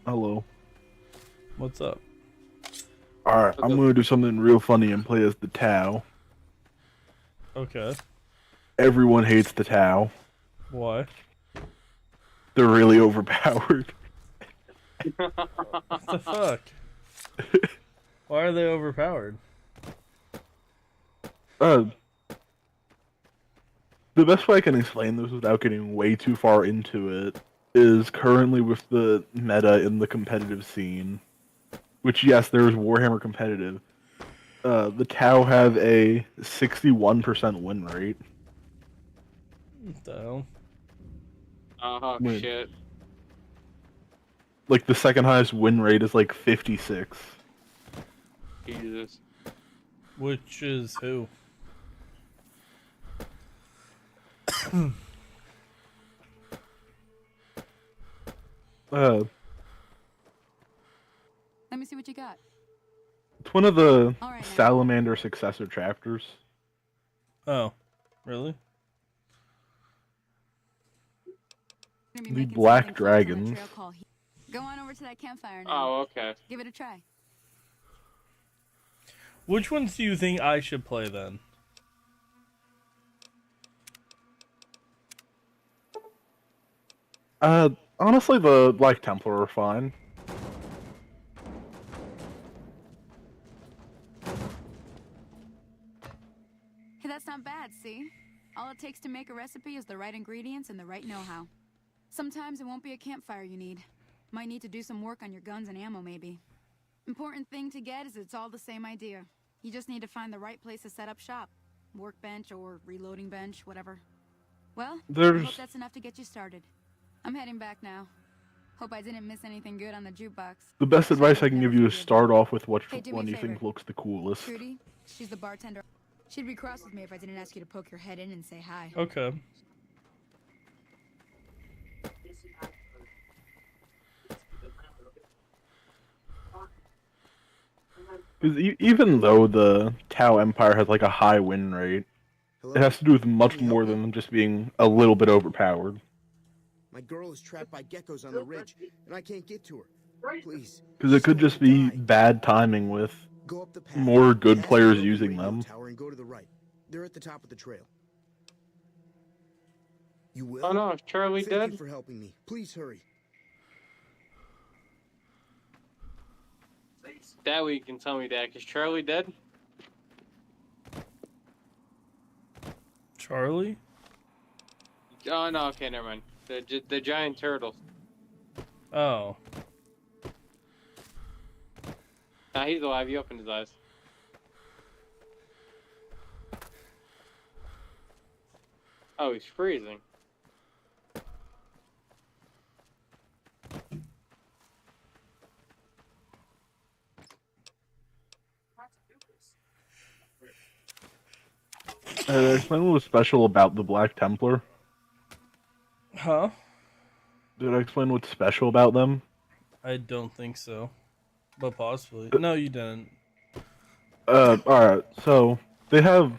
Hello. What's up? Alright, I'm gonna do something real funny and play as the Tau. Okay. Everyone hates the Tau. Why? They're really overpowered. What the fuck? Why are they overpowered? The best way I can explain this without getting way too far into it is currently with the meta in the competitive scene, which, yes, there is Warhammer competitive. The Tau have a 61% win rate. What the hell? Oh, Wait. shit. Like, the second highest win rate is like 56. Jesus. Which is who? Let me see what you got. It's one of the All right, now. Salamander successor chapters. Oh, really? Gonna be The making Black something close on the Dragons. trail call here. Go on over to that campfire now. Oh, okay. Give it a try. Which ones do you think I should play then? Honestly, the Black Templar are fine. Hey, that's not bad, see? All it takes to make a recipe is the right ingredients and the right know-how. Sometimes it won't be a campfire you need. Might need to do some work on your guns and ammo, maybe. Important thing to get is it's all the same idea. You just need to find the right place to set up shop. Workbench or reloading bench, whatever. Well, I There's- hope that's enough to get you started. I'm heading back now. Hope I didn't miss anything good on the jukebox. The best advice I can give you is start off with which Hey, do me one a you think favor. looks the coolest. Trudy, she's the bartender. She'd be cross with me if I didn't ask you to poke your head in and say hi. Okay. Because even though the Tau Empire has like a high win rate, it has to do with much more than them just being a little bit overpowered. My girl is trapped by geckos on the ridge, and I can't get to her. Please. Because it could just be bad timing with Go up the path. more good Past players the using radio them. Tower and go to the right. They're at the top of the trail. You will? Oh no, is Charlie Thank dead? you for helping me. Please hurry. That way you can tell me that. Is Charlie dead? Charlie? Oh no, okay, never mind. The giant turtle. Oh. Nah, he's alive. He opened his eyes. Oh, he's freezing. Explain what was special about the Black Templar. Huh? Did I explain what's special about them? I don't think so. But possibly. No, you didn't. Alright, so they have,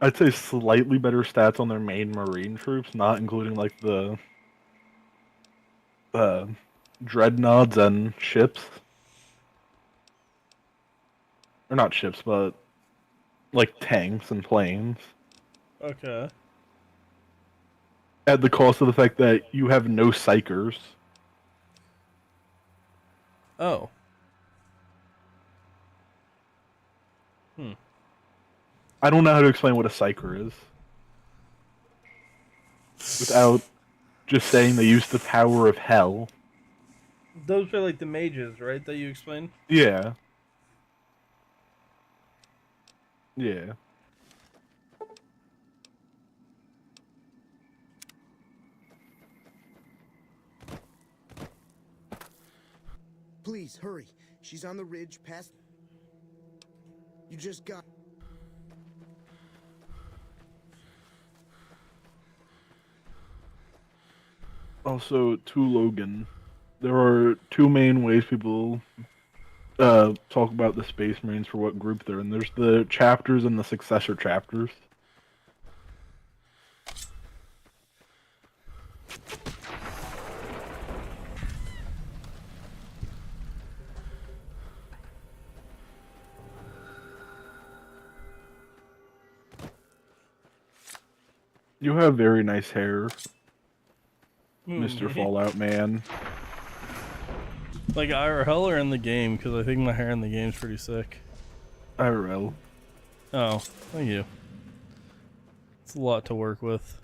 I'd say, slightly better stats on their main Marine troops, not including like the dreadnoughts and ships. Or not ships, but like tanks and planes. Okay. At the cost of the fact that you have no psychers. Oh. I don't know how to explain what a psyker is. Without just saying they use the power of hell. Those are like the mages, right? That you explained? Yeah. Yeah. Please, hurry. She's on the ridge past... You just got... Also, to Logan, there are two main ways people talk about the Space Marines for what group they're in. There's the chapters and the successor chapters. You have very nice hair, Mr. Fallout Man. Like IRL or in the game? Because I think my hair in the game's pretty sick. IRL. Oh, thank you. It's a lot to work with.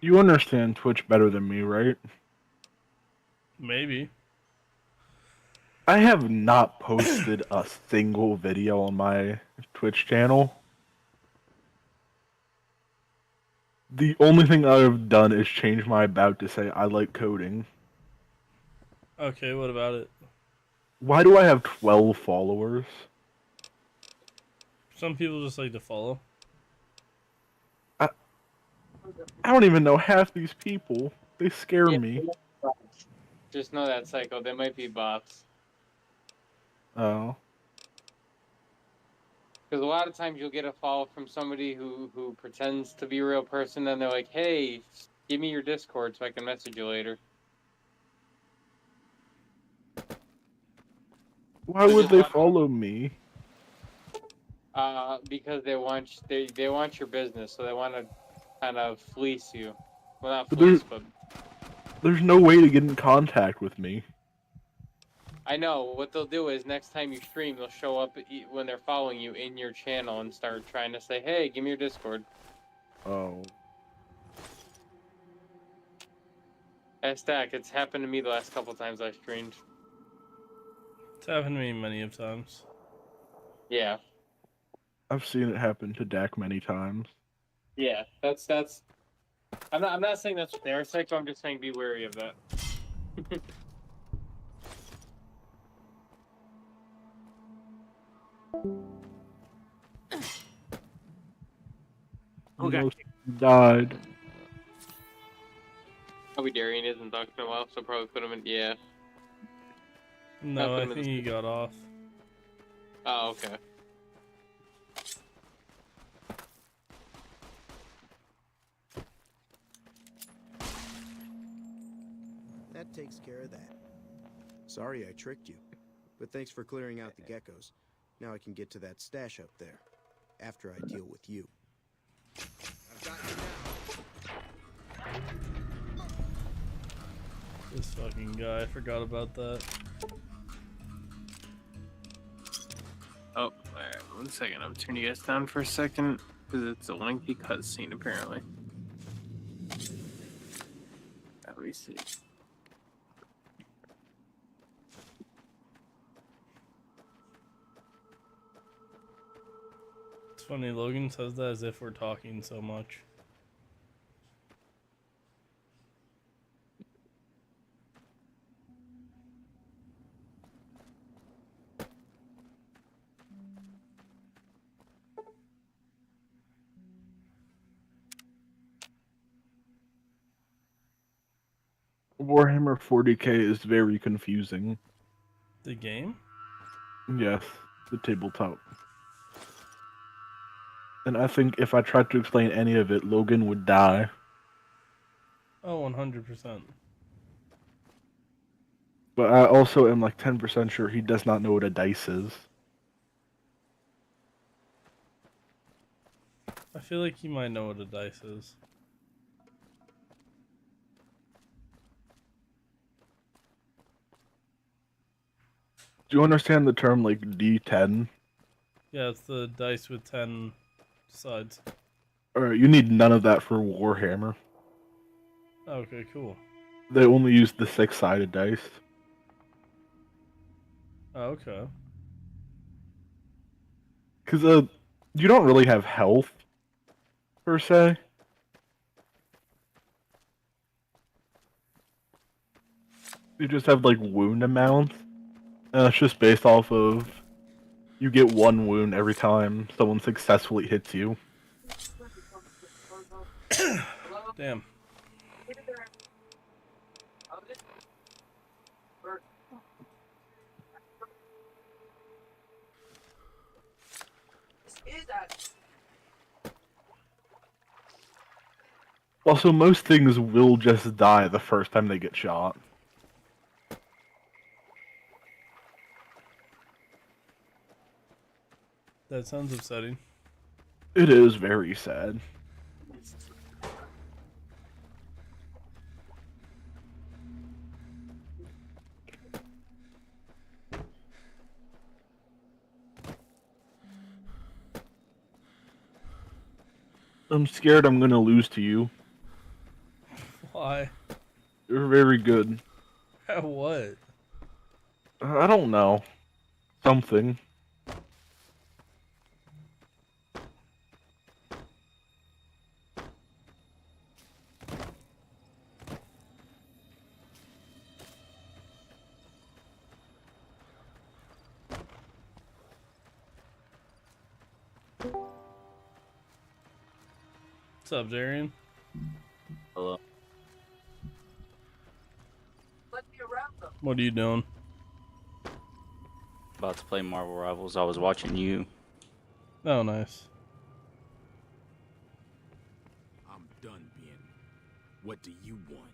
You understand Twitch better than me, right? Maybe. I have not posted a single video on my Twitch channel. The only thing I've done is change my about to say I like coding. Okay, what about it? Why do I have 12 followers? Some people just like to follow. I don't even know half these people. They scare me. Just know that, Psycho. They might be bots. Oh. Because a lot of times you'll get a follow from somebody who pretends to be a real person, and they're like, hey, give me your Discord so I can message you later. Why would they follow me? Because they want your business, so they want to kind of fleece you. Well, not But fleece, but... There's no way to get in contact with me. I know. What they'll do is next time you stream, they'll show up when they're following you in your channel and start trying to say, hey, give me your Discord. Oh. Hey, Stack, it's happened to me the last couple times I streamed. It's happened to me many of times. Yeah. I've seen it happen to Dak many times. Yeah, that's... I'm not saying that's their Psycho, I'm just saying be wary of that. Okay. Almost died. Probably Darian isn't talking in a while, so probably put him in. Yeah. No, I think he got off. Oh, okay. That takes care of that. Sorry I tricked you, but thanks for clearing out the geckos. Now I can get to that stash up there, after I deal with you. I've got you now. This fucking guy, I forgot about that. Oh, alright, 1 second. I'm turning you guys down for a second, because it's a lengthy cutscene, apparently. Let me see. It's funny, Logan says that as if we're talking so much. Warhammer 40k is very confusing. The game? Yes, the tabletop. And I think if I tried to explain any of it, Logan would die. Oh, 100%. But I also am like 10% sure he does not know what a dice is. I feel like he might know what a dice is. Do you understand the term like D10? Yeah, it's the dice with 10 sides. Alright, you need none of that for Warhammer. Okay, cool. They only use the 6-sided dice. Oh, okay. Because you don't really have health, per se. You just have like wound amount. And it's just based off of you get 1 wound every time someone successfully hits you. Damn. Also, most things will just die the first time they get shot. That sounds upsetting. It is very sad. I'm scared I'm gonna lose to you. Why? You're very good. At what? I don't know. Something. What's up, Darian? Hello. What are you doing? About to play Marvel Rivals. I was watching you. Oh, nice. I'm done being. What do you want?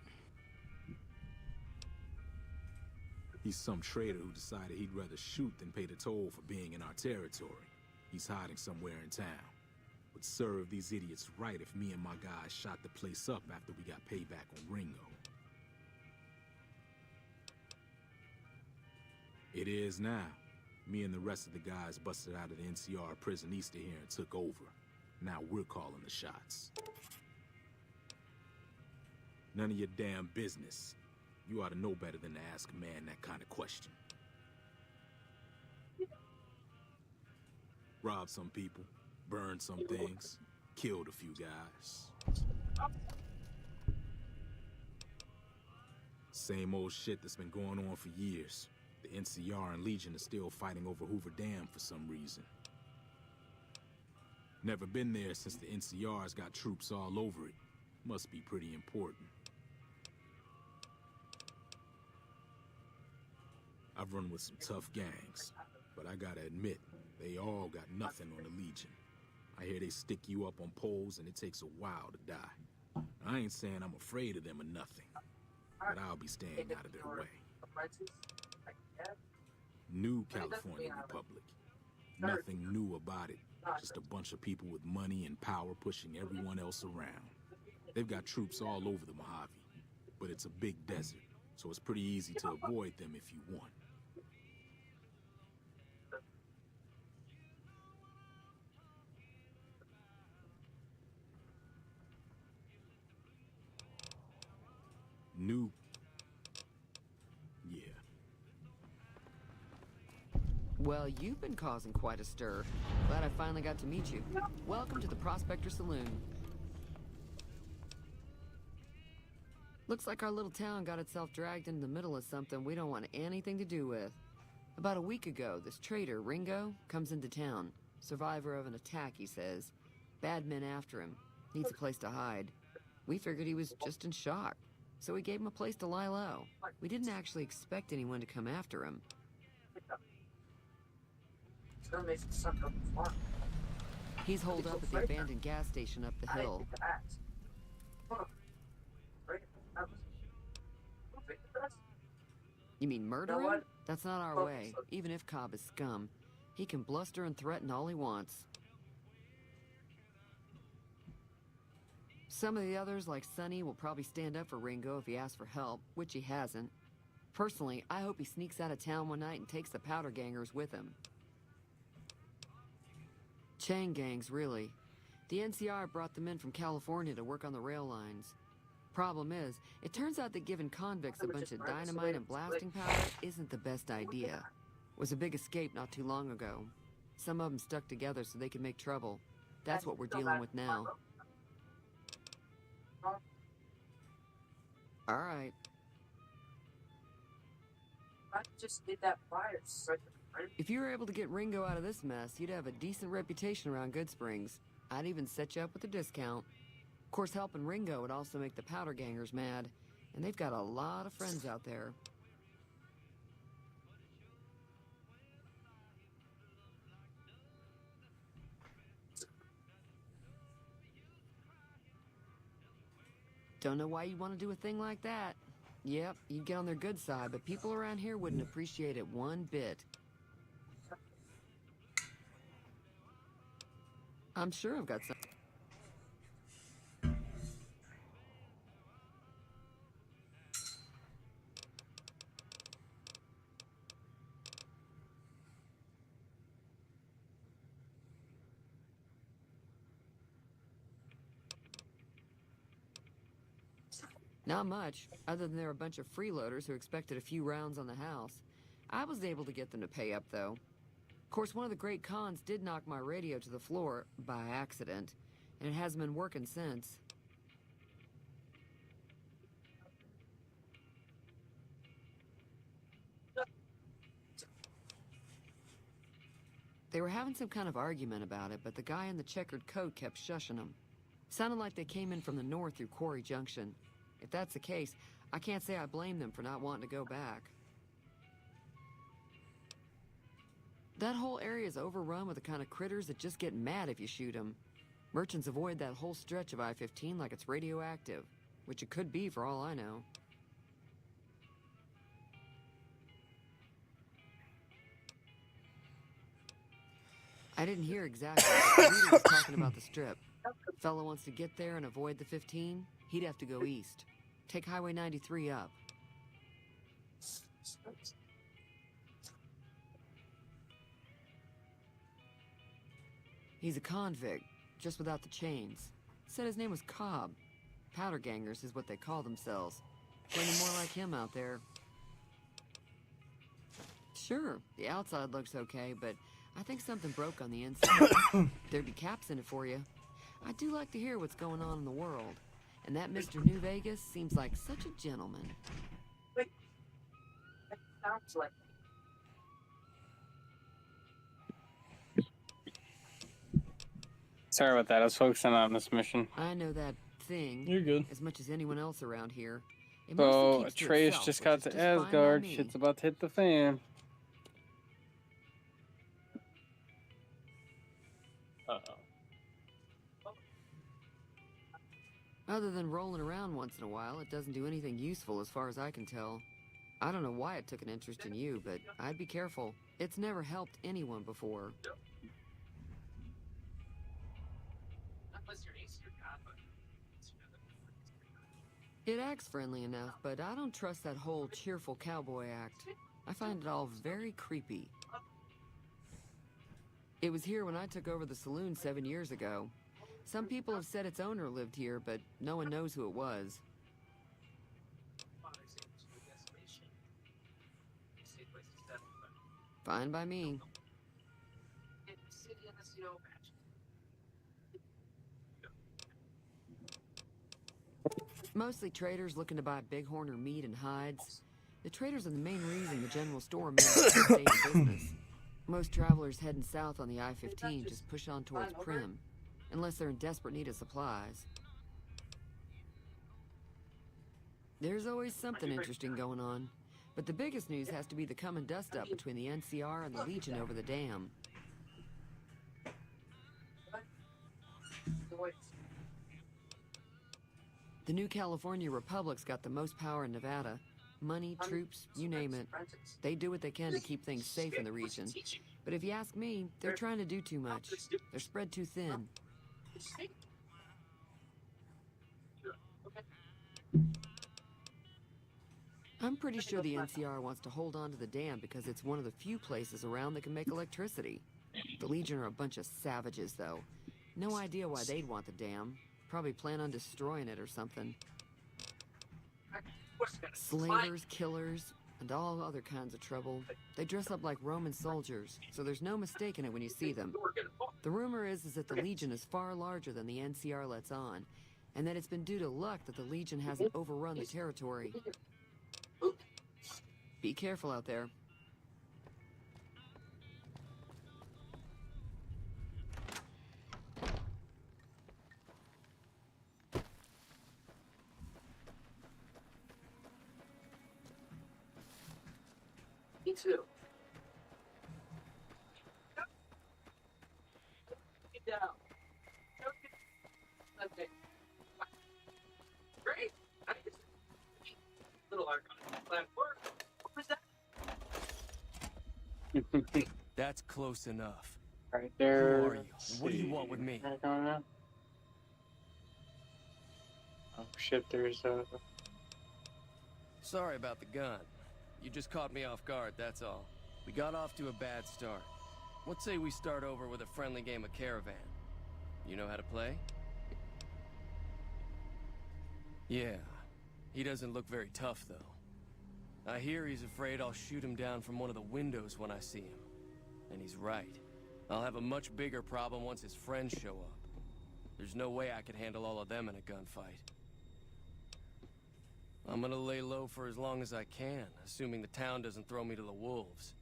He's some traitor who decided he'd rather shoot than pay the toll for being in our territory. He's hiding somewhere in town. Would serve these idiots right if me and my guys shot the place up after we got payback on Ringo. It is now. Me and the rest of the guys busted out of the NCR prison east of here and took over. Now we're calling the shots. None of your damn business. You ought to know better than to ask a man that kind of question. Robbed some people, burned some things, killed a few guys. Same old shit that's been going on for years. The NCR and Legion are still fighting over Hoover Dam for some reason. Never been there since the NCR's got troops all over it. Must be pretty important. I've run with some tough gangs, but I gotta admit, they all got nothing on the Legion. I hear they stick you up on poles and it takes a while to die. I ain't saying I'm afraid of them or nothing, but I'll be staying out of their way. New California Republic. Nothing new about it. Just a bunch of people with money and power pushing everyone else around. They've got troops all over the Mojave, but it's a big desert, so it's pretty easy to avoid them if you want. New... yeah. Well, you've been causing quite a stir. Glad I finally got to meet you. Welcome to the Prospector Saloon. Looks like our little town got itself dragged into the middle of something we don't want anything to do with. About a week ago, this traitor, Ringo, comes into town. Survivor of an attack, he says. Bad men after him. Needs a place to hide. We figured he was just in shock, so we gave him a place to lie low. We didn't actually expect anyone to come after him. He's holed up at the abandoned gas station up the hill. You mean murder him? That's not our way, even if Cobb is scum. He can bluster and threaten all he wants. Some of the others, like Sonny, will probably stand up for Ringo if he asks for help, which he hasn't. Personally, I hope he sneaks out of town one night and takes the powder gangers with him. Chain gangs, really. The NCR brought them in from California to work on the rail lines. Problem is, it turns out that giving convicts a bunch of dynamite and blasting powder isn't the best idea. It was a big escape not too long ago. Some of them stuck together so they could make trouble. That's what we're dealing with now. All right. I just did that fire. If you were able to get Ringo out of this mess, you'd have a decent reputation around Goodsprings. I'd even set you up with a discount. Of course, helping Ringo would also make the powder gangers mad, and they've got a lot of friends out there. Don't know why you want to do a thing like that. Yep, you'd get on their good side, but people around here wouldn't appreciate it one bit. I'm sure I've got some. Not much, other than there were a bunch of freeloaders who expected a few rounds on the house. I was able to get them to pay up, though. Of course, one of the great cons did knock my radio to the floor, by accident, and it hasn't been working since. They were having some kind of argument about it, but the guy in the checkered coat kept shushing them. Sounded like they came in from the north through Quarry Junction. If that's the case, I can't say I blame them for not wanting to go back. That whole area is overrun with the kind of critters that just get mad if you shoot them. Merchants avoid that whole stretch of I-15 like it's radioactive, which it could be for all I know. I didn't hear exactly, but Rita was talking about the strip. Fella wants to get there and avoid the 15, he'd have to go east. Take Highway 93 up. He's a convict, just without the chains. Said his name was Cobb. Powder gangers is what they call themselves. Plenty more like him out there. Sure, the outside looks okay, but I think something broke on the inside. There'd be caps in it for you. I do like to hear what's going on in the world. And that Mr. New Vegas seems like such a gentleman. Wait. That sounds like... Sorry about that. I was focusing on this mission. I know that thing. You're good. As much as anyone else around here. It So mostly keeps to Atreus itself, just which got is to just fine by Asgard. me. Shit's about to hit the fan. Other than rolling around once in a while, it doesn't do anything useful as far as I can tell. I don't know why it took an interest in you, but I'd be careful. It's never helped anyone before. It acts friendly enough, but I don't trust that whole cheerful cowboy act. I find it all very creepy. It was here when I took over the saloon 7 years ago. Some people have said its owner lived here, but no one knows who it was. Fine by me. Mostly traders looking to buy bighorn or meat and hides. The traders are the main reason the general store may stay in business. Most travelers heading south on the I-15 just push on towards Primm, unless they're in desperate need of supplies. There's always something interesting going on, but the biggest news has to be the come and dust up between the NCR and the Legion over the dam. The New California Republic's got the most power in Nevada. Money, troops, you name it. They do what they can to keep things safe in the region. But if you ask me, they're trying to do too much. They're spread too thin. I'm pretty sure the NCR wants to hold on to the dam because it's one of the few places around that can make electricity. The Legion are a bunch of savages, though. No idea why they'd want the dam. Probably plan on destroying it or something. Slavers, killers, and all other kinds of trouble. They dress up like Roman soldiers, so there's no mistaking it when you see them. The rumor is that the Legion is far larger than the NCR lets on, and that it's been due to luck that the Legion hasn't overrun the territory. Be careful out there. Me too. Get down. Okay. Great. Nice. Little archive. Last work. What was that? That's close enough. Right there. Who are you? What do you want with me? Oh shit, there's Sorry about the gun. You just caught me off guard, that's all. We got off to a bad start. Let's say we start over with a friendly game of Caravan. You know how to play? Yeah. He doesn't look very tough, though. I hear he's afraid I'll shoot him down from one of the windows when I see him. And he's right. I'll have a much bigger problem once his friends show up. There's no way I could handle all of them in a gunfight. I'm gonna lay low for as long as I can, assuming the town doesn't throw me to the wolves.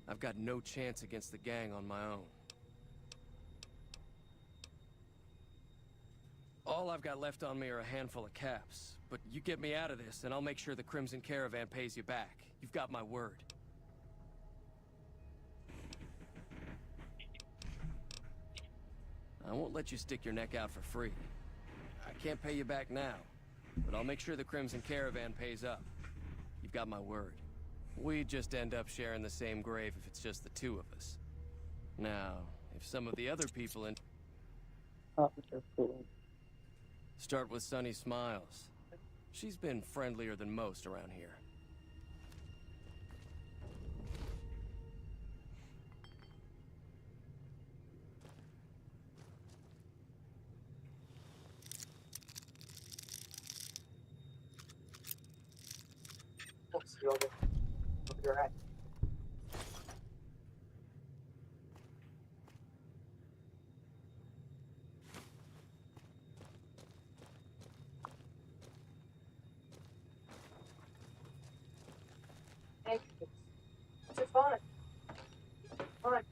I've got no chance against the gang on my own. All I've got left on me are a handful of caps, but you get me out of this and I'll make sure the Crimson Caravan pays you back. You've got my word. I won't let you stick your neck out for free. I can't pay you back now, but I'll make sure the Crimson Caravan pays up. You've got my word. We just end up sharing the same grave if it's just the two of us. Now, if some of the other people in... Start with Sunny Smiles. She's been friendlier than most around here. You're right. Thank you. It's fun. Fun.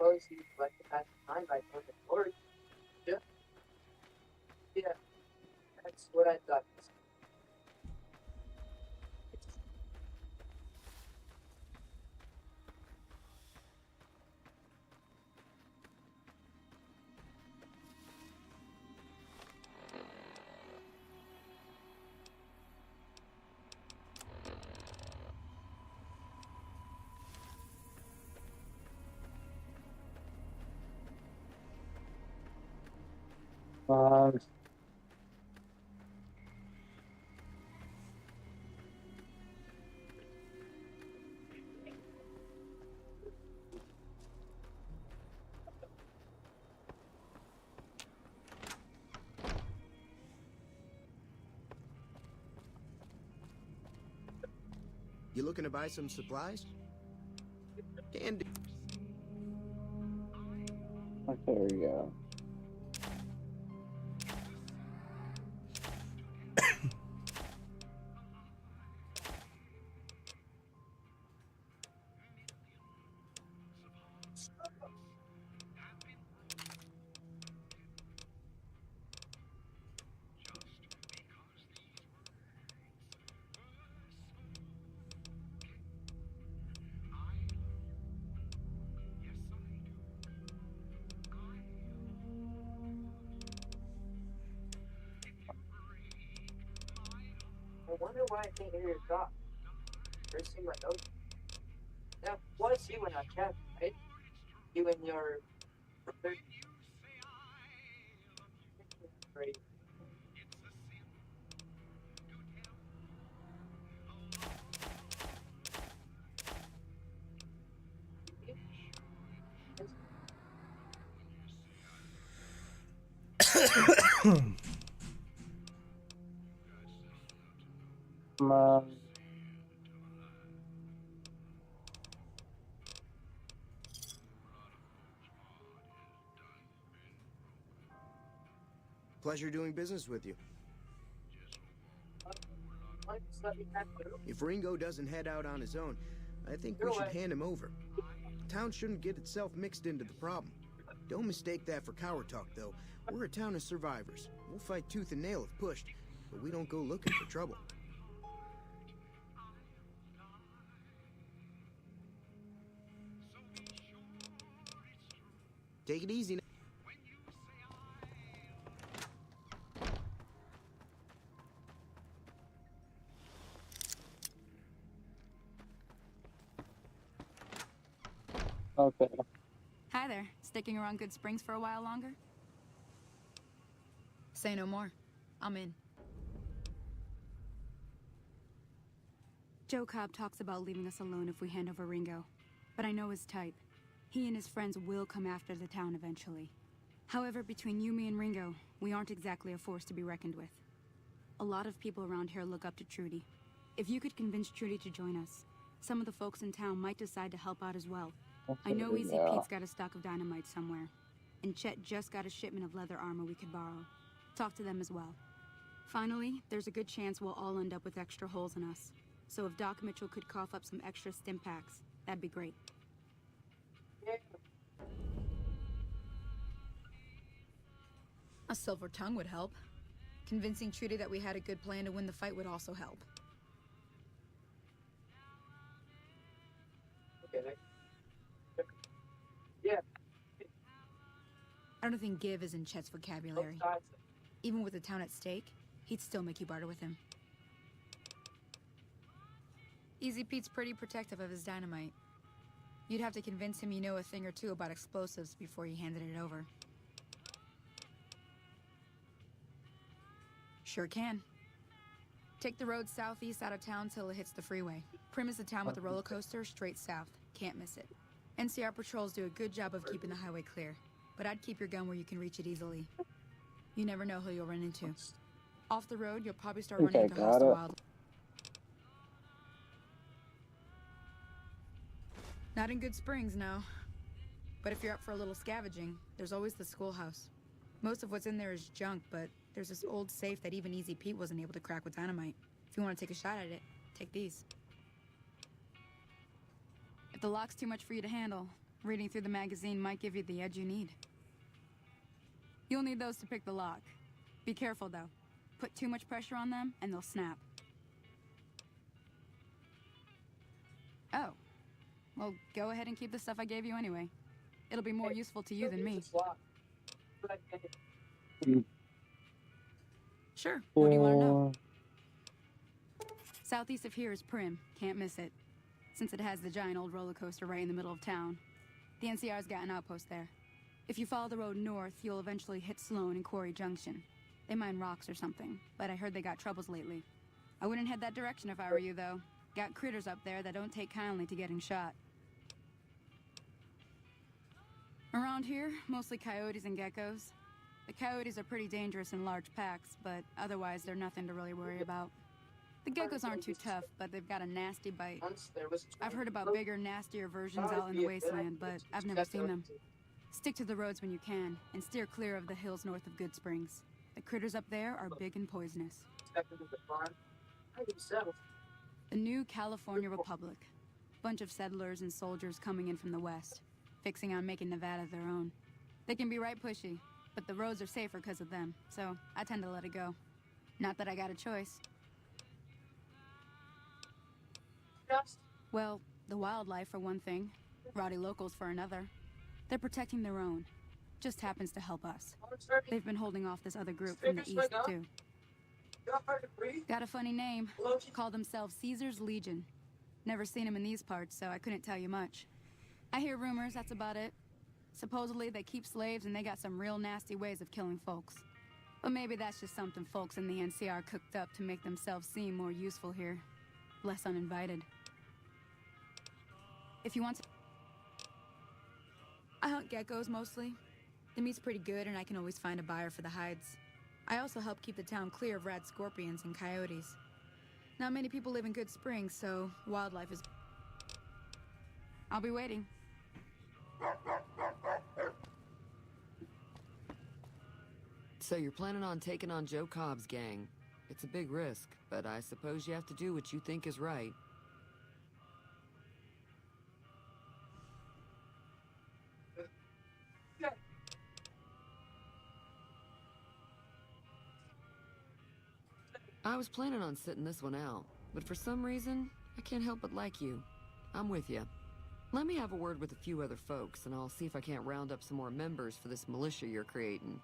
suppose he'd like to pass the time by going to Lord. Yeah. Yeah. That's what I thought. You looking to buy some supplies? Can do. There we go. I wonder why I can't hear your talk. First thing my notes. That was you and I chat, right? You and your brother. Great. Pleasure doing business with you. If Ringo doesn't head out on his own, I think we should hand him over. Town shouldn't get itself mixed into the problem. Don't mistake that for coward talk, though. We're a town of survivors. We'll fight tooth and nail if pushed, but we don't go looking for trouble. Take it easy now. Okay. Hi there. Sticking around Good Springs for a while longer? Say no more. I'm in. Joe Cobb talks about leaving us alone if we hand over Ringo, but I know his type. He and his friends will come after the town eventually. However, between you, me, and Ringo, we aren't exactly a force to be reckoned with. A lot of people around here look up to Trudy. If you could convince Trudy to join us, some of the folks in town might decide to help out as well. I know Easy Pete's got a stock of dynamite somewhere, and Chet just got a shipment of leather armor we could borrow. Talk to them as well. Finally, there's a good chance we'll all end up with extra holes in us. So if Doc Mitchell could cough up some extra stim packs, that'd be great. A silver tongue would help. Convincing Trudy that we had a good plan to win the fight would also help. Okay. Yeah. I don't think give is in Chet's vocabulary. Even with the town at stake, he'd still make you barter with him. Easy Pete's pretty protective of his dynamite. You'd have to convince him you know a thing or two about explosives before you handed it over. Sure can. Take the road southeast out of town till it hits the freeway. Prim is the town with the roller coaster straight south. Can't miss it. NCR patrols do a good job of keeping the highway clear, but I'd keep your gun where you can reach it easily. You never know who you'll run into. Off the road, you'll probably start running into hostile wildlife. Not in Good Springs, no. But if you're up for a little scavenging, there's always the schoolhouse. Most of what's in there is junk, but there's this old safe that even Easy Pete wasn't able to crack with dynamite. If you want to take a shot at it, take these. If the lock's too much for you to handle, Reading through the magazine might give you the edge you need. You'll need those to pick the lock. Be careful, though. Put too much pressure on them, and they'll snap. Oh. Well, go ahead and keep the stuff I gave you anyway. It'll be more useful to you than me. Sure. What do you want to know? Southeast of here is Prim. Can't miss it. Since it has the giant old roller coaster right in the middle of town. The NCR's got an outpost there. If you follow the road north, you'll eventually hit Sloan and Quarry Junction. They mine rocks or something, but I heard they got troubles lately. I wouldn't head that direction if I were you, though. Got critters up there that don't take kindly to getting shot. Around here, mostly coyotes and geckos. The coyotes are pretty dangerous in large packs, but otherwise they're nothing to really worry about. The geckos aren't too tough, but they've got a nasty bite. I've heard about bigger, nastier versions out in the wasteland, but I've never seen them. Stick to the roads when you can, and steer clear of the hills north of Good Springs. The critters up there are big and poisonous. The new California Republic. Bunch of settlers and soldiers coming in from the west, fixing on making Nevada their own. They can be right pushy, but the roads are safer because of them, so I tend to let it go. Not that I got a choice. Well, the wildlife for one thing, rowdy locals for another. They're protecting their own. Just happens to help us. They've been holding off this other group from the east, too. Got a funny name. Call themselves Caesar's Legion. Never seen them in these parts, so I couldn't tell you much. I hear rumors, that's about it. Supposedly they keep slaves and they got some real nasty ways of killing folks. But maybe that's just something folks in the NCR cooked up to make themselves seem more useful here. Less uninvited. If you want to... I hunt geckos mostly. The meat's pretty good and I can always find a buyer for the hides. I also help keep the town clear of rad scorpions and coyotes. Not many people live in Good Springs, so wildlife is... I'll be waiting. So you're planning on taking on Joe Cobb's gang. It's a big risk, but I suppose you have to do what you think is right. I was planning on sitting this one out, but for some reason, I can't help but like you. I'm with you. Let me have a word with a few other folks, and I'll see if I can't round up some more members for this militia you're creating.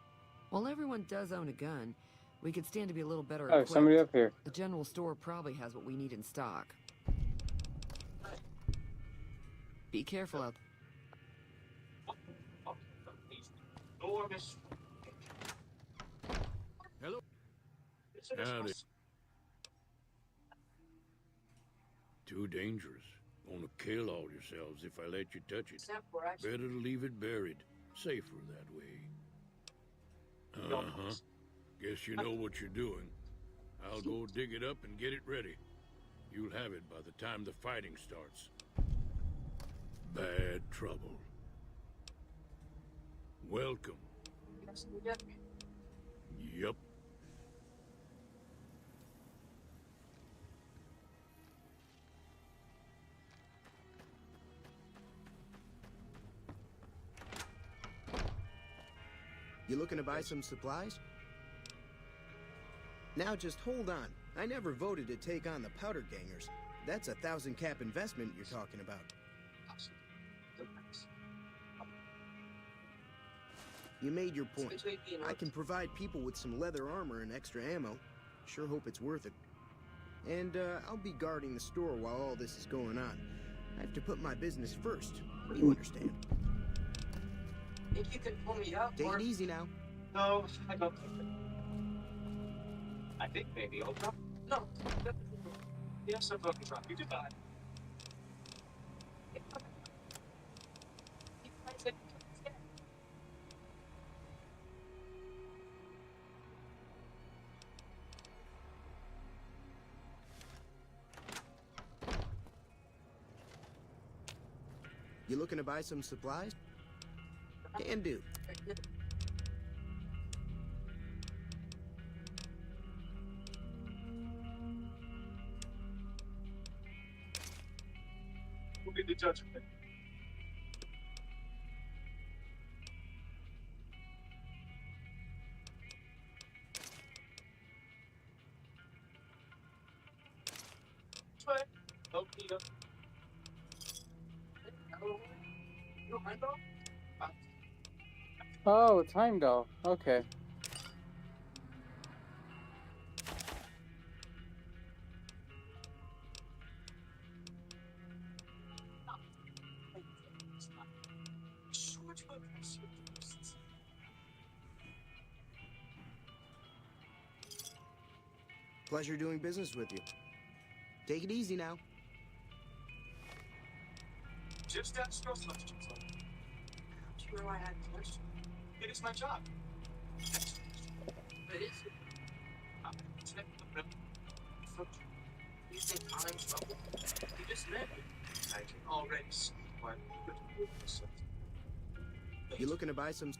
While everyone does own a gun, we could stand to be a little better equipped. Somebody up here. The general store probably has what we need in stock. Be careful out Hello. Howdy. Too dangerous. Gonna kill all yourselves if I let you touch it. Better to leave it buried. Safer that way. Uh-huh. Guess you know what you're doing. I'll go dig it up and get it ready. You'll have it by the time the fighting starts. Bad trouble. Welcome. Yup. You looking to buy some supplies? Now just hold on. I never voted to take on the Powder Gangers. That's a 1,000 cap investment you're talking about. You made your point. I can provide people with some leather armor and extra ammo. Sure hope it's worth it. And I'll be guarding the store while all this is going on. I have to put my business first. You understand? Think you can pull me up? Take it easy now. No, I don't think so. I think maybe I'll drop. No. Yes, I'm going to drop you. Goodbye. You looking to buy some supplies? Can do. We'll be the judge of it. Oh, it's Heimdall. Okay. Pleasure doing business with you. Take it easy now. Just ask your questions. Do you know I had a question? It is my job. It is. You think I'm in trouble? You just met me. I can already see why you could move yourself. You looking to buy some?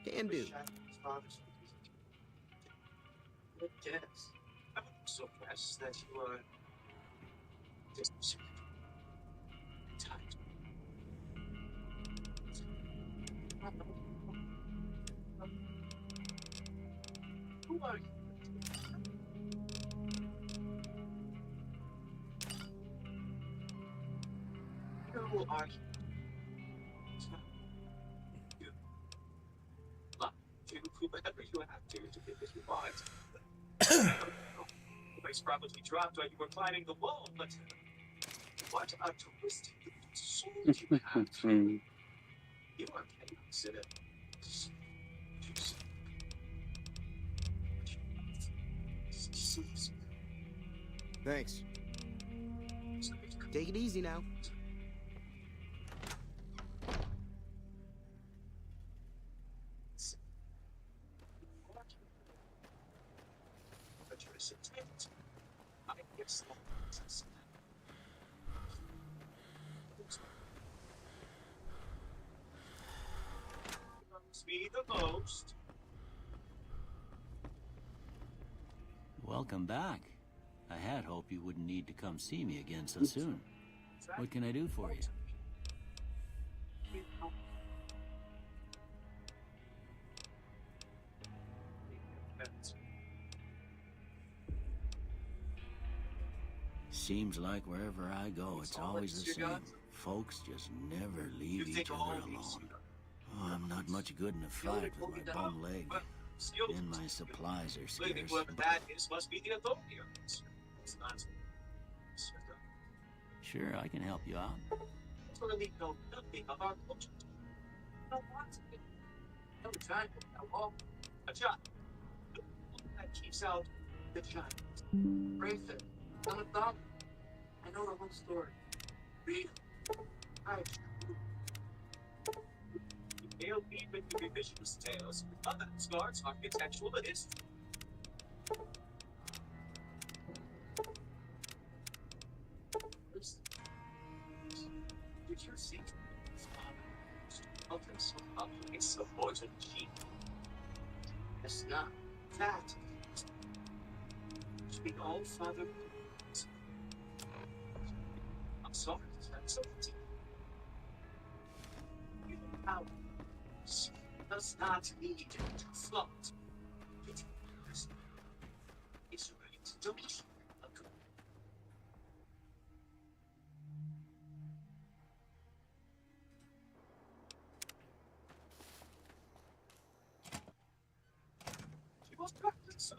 Can do. Yes. I'm so impressed that you are just tight. Who are you? Who are you? You. Lie. Do whoever you have to get this revised. The place probably dropped while you were climbing the wall, but what a twisted soul you have. You are chaos in it. Thanks. Take it easy now. I guess that's me the most. Welcome back. I had hoped you wouldn't need to come see me again so soon. What can I do for you? Seems like wherever I go, it's always the same. Folks just never leave each other alone. Oh, I'm not much good in a fight with my bum leg, and my supplies are scarce. That is must be the authority. It's not. Sure, I can help you out. Totally know nothing of our culture. No want to. No time for all. A job that keeps out the giant. Rayford, son of Dom. I know the whole story. Read. I. They'll be with the revisionist tales. Other starts architectural history. Did you see? Something so ugly, so poison cheap. It's not that. Speak all father. I'm sorry, that's so deep. You know how does not need to float. It's ready to do it.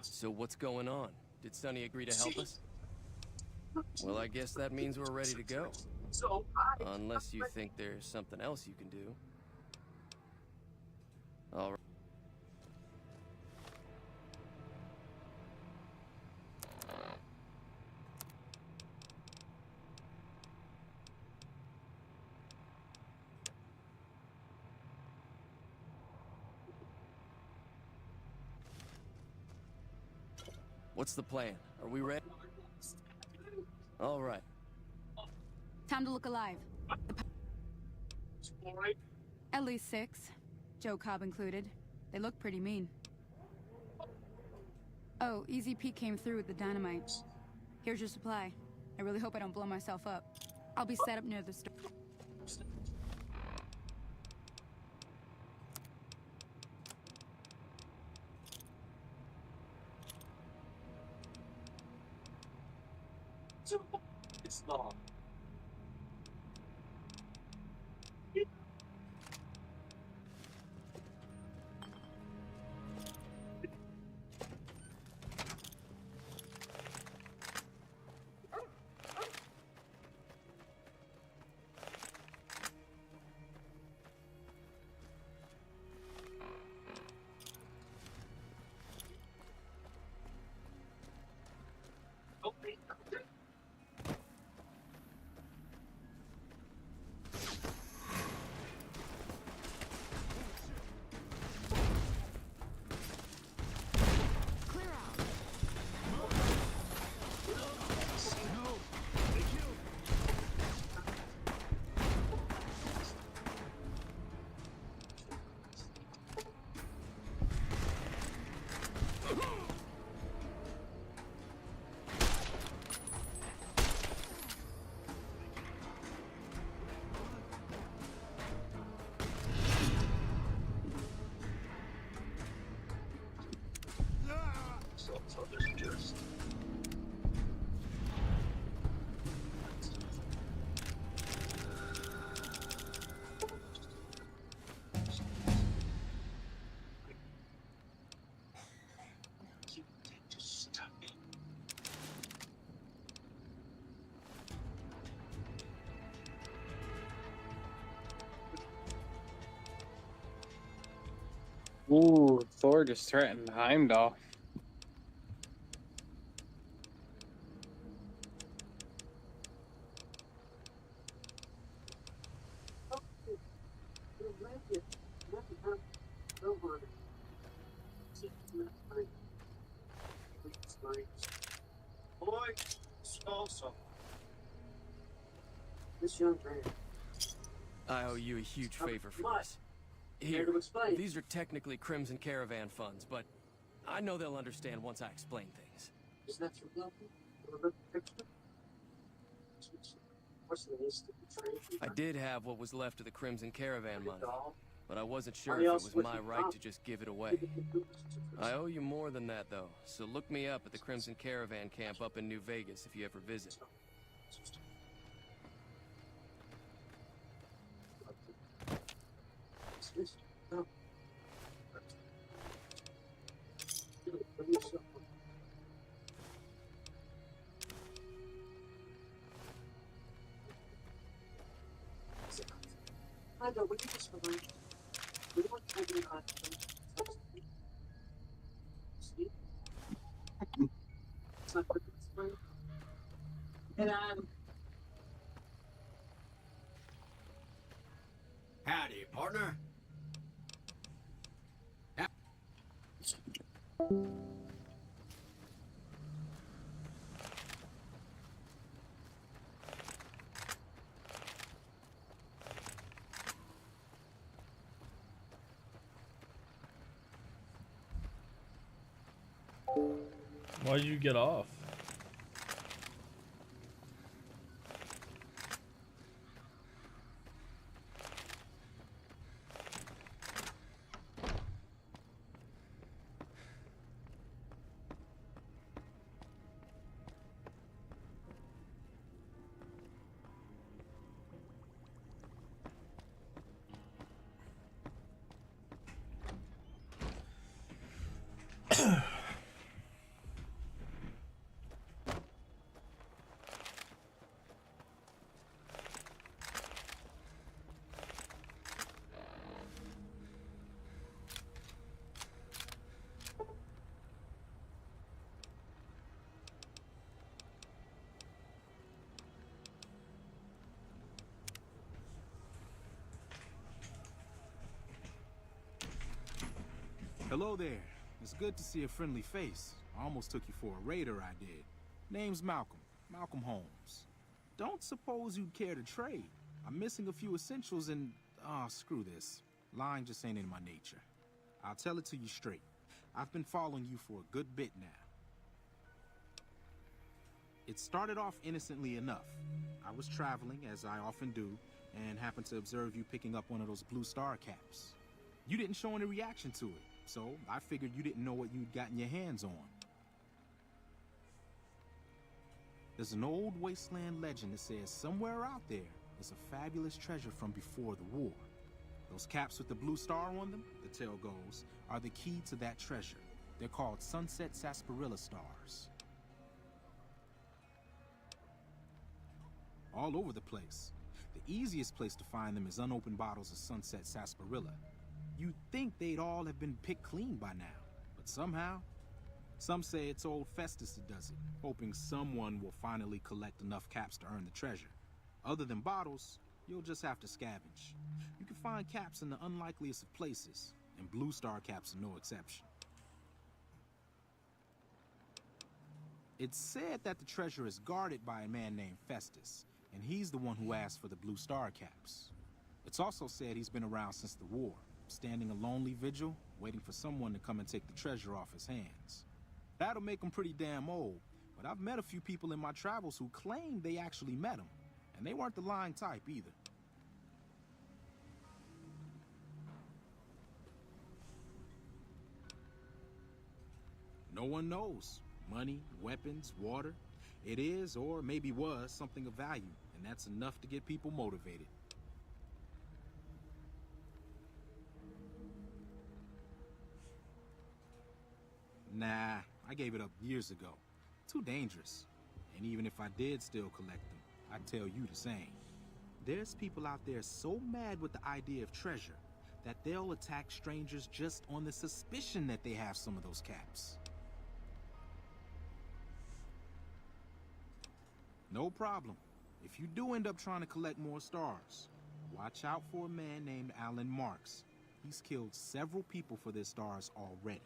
So what's going on? Did Sonny agree to help us? Well, I guess that means we're ready to go. Unless you think there's something else you can do. All right. What's the plan? Are we ready? All right. Time to look alive. At least 6. Joe Cobb included. They look pretty mean. Oh, Easy Pete came through with the dynamite. Here's your supply. I really hope I don't blow myself up. I'll be set up near the store. It's long. So there's just Ooh, Thor just threatened Heimdall. boy, small something. This young man. I owe you a huge favor for What? this. Here, Care to explain? these are technically Crimson Caravan funds, but I know they'll understand once I explain things. Is that your weapon? Remember the picture? What's the least to betray? I did have what was left of the Crimson Caravan money, but I wasn't sure if Somebody it else was with my you, right Tom. to just give it away. I owe you more than that, though, so look me up at the Crimson Caravan camp up in New Vegas if you ever visit. No. I know, would you just remind me? We don't have any See? It's not quick to explain. And Howdy, partner. Why'd you get off? Hello there. It's good to see a friendly face. I almost took you for a raider, I did. Name's Malcolm. Malcolm Holmes. Don't suppose you'd care to trade. I'm missing a few essentials and... screw this. Lying just ain't in my nature. I'll tell it to you straight. I've been following you for a good bit now. It started off innocently enough. I was traveling, as I often do, and happened to observe you picking up one of those blue star caps. You didn't show any reaction to it, so I figured you didn't know what you'd gotten your hands on. There's an old wasteland legend that says somewhere out there is a fabulous treasure from before the war. Those caps with the blue star on them, the tale goes, are the key to that treasure. They're called Sunset Sarsaparilla stars. All over the place. The easiest place to find them is unopened bottles of Sunset Sarsaparilla. You'd think they'd all have been picked clean by now, but somehow, some say it's old Festus that does it, hoping someone will finally collect enough caps to earn the treasure. Other than bottles, you'll just have to scavenge. You can find caps in the unlikeliest of places, and blue star caps are no exception. It's said that the treasure is guarded by a man named Festus, and he's the one who asked for the blue star caps. It's also said he's been around since the war, standing a lonely vigil, waiting for someone to come and take the treasure off his hands. That'll make him pretty damn old, but I've met a few people in my travels who claim they actually met him, and they weren't the lying type either. No one knows. Money, weapons, water. It is, or maybe was, something of value, and that's enough to get people motivated. Nah, I gave it up years ago. Too dangerous. And even if I did still collect them, I'd tell you the same. There's people out there so mad with the idea of treasure that they'll attack strangers just on the suspicion that they have some of those caps. No problem. If you do end up trying to collect more stars, watch out for a man named Alan Marks. He's killed several people for their stars already.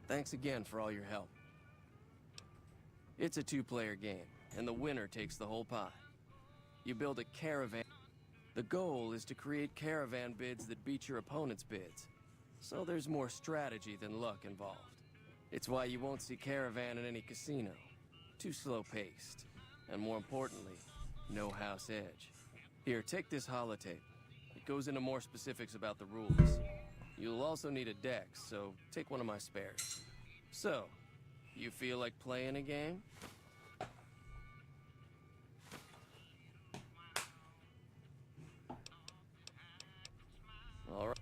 Thanks again for all your help. It's a two-player game, and the winner takes the whole pie. You build a caravan. The goal is to create caravan bids that beat your opponent's bids. So there's more strategy than luck involved. It's why you won't see caravan in any casino. Too slow-paced. And more importantly, no house edge. Here, take this holotape. It goes into more specifics about the rules. You'll also need a deck, so take one of my spares. So, you feel like playing a game? All right.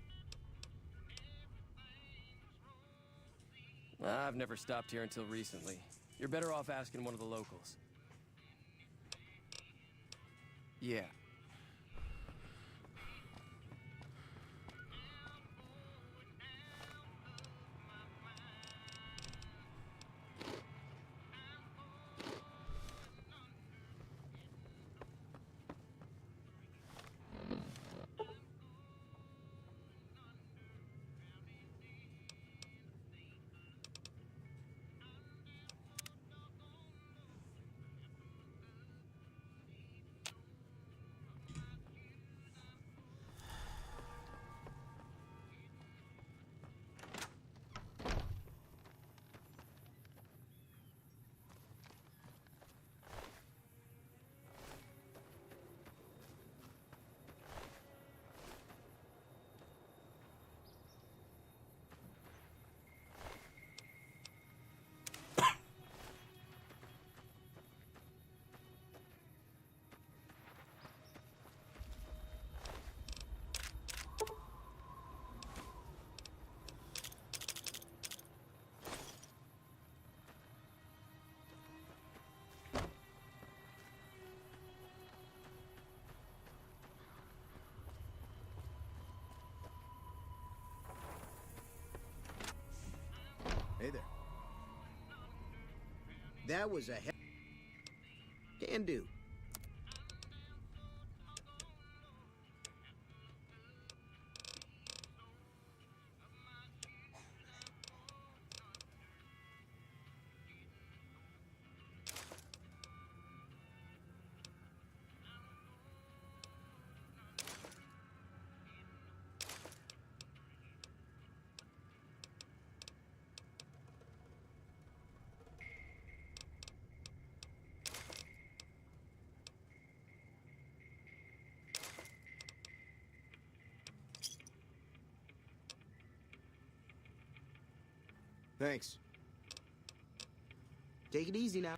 I've never stopped here until recently. You're better off asking one of the locals. Yeah. Hey there. That was a can do. Thanks. Take it easy now.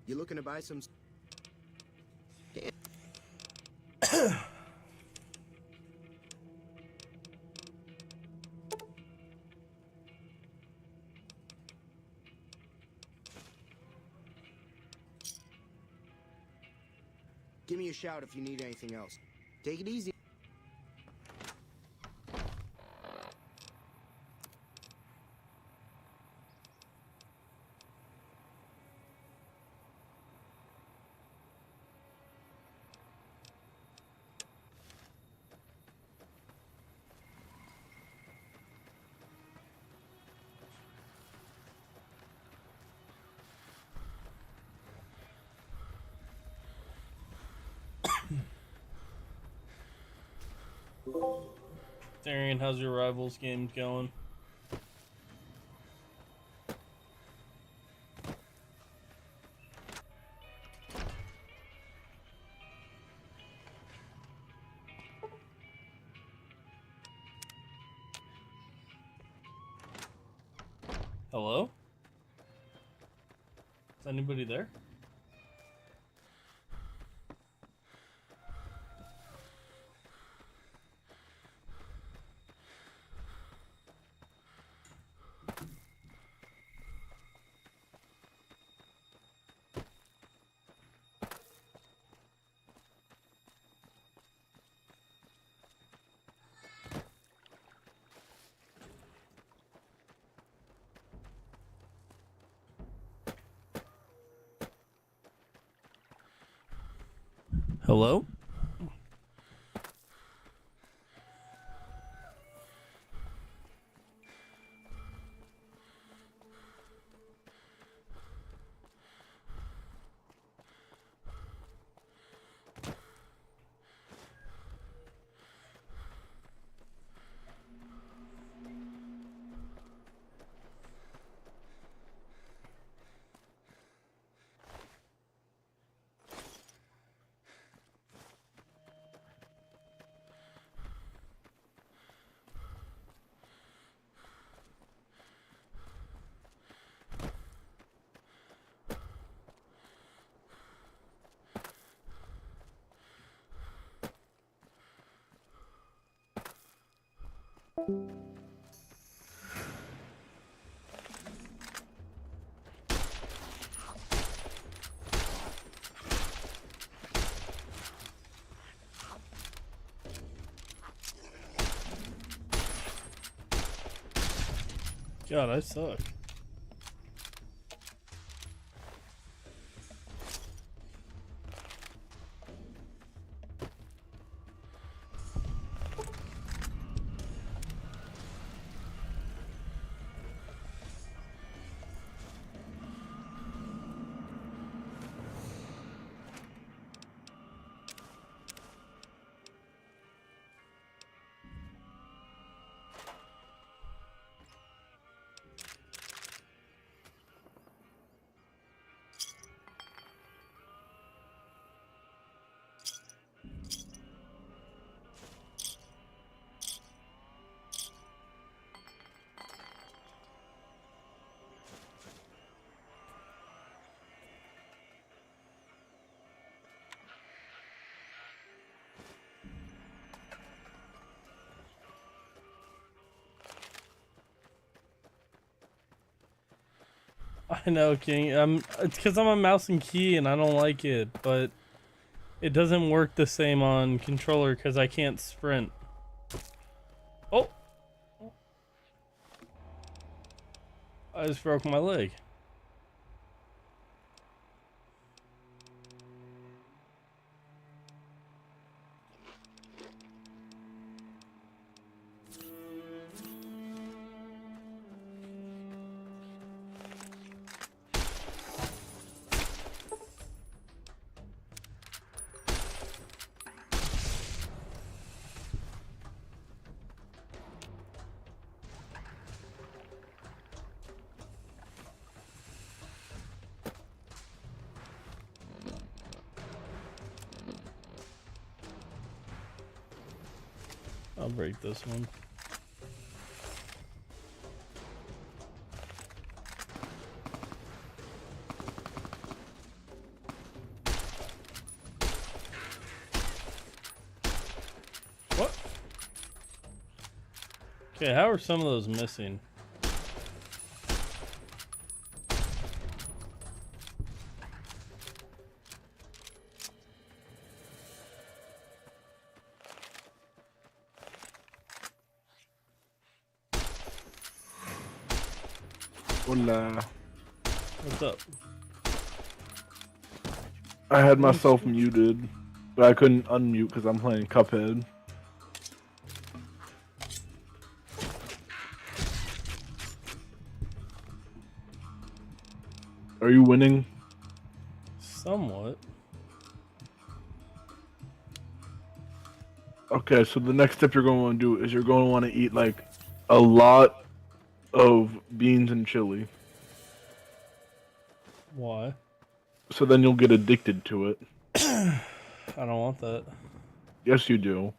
You looking to buy some... Give me a shout if you need anything else. Take it easy. Darian, how's your Rivals games going? Hello? Is anybody there? Hello? God, I suck. I know, King. It's because I'm a mouse and key and I don't like it, but it doesn't work the same on controller because I can't sprint. Oh! I just broke my leg. I'll break this one. Okay, how are some of those missing? Hola. What's up? I had myself muted, but I couldn't unmute because I'm playing Cuphead. Are you winning? Somewhat. Okay, so the next step you're going to want to do is you're going to want to eat like a lot of beans and chili. Why? So then you'll get addicted to it. I don't want that. Yes, you do.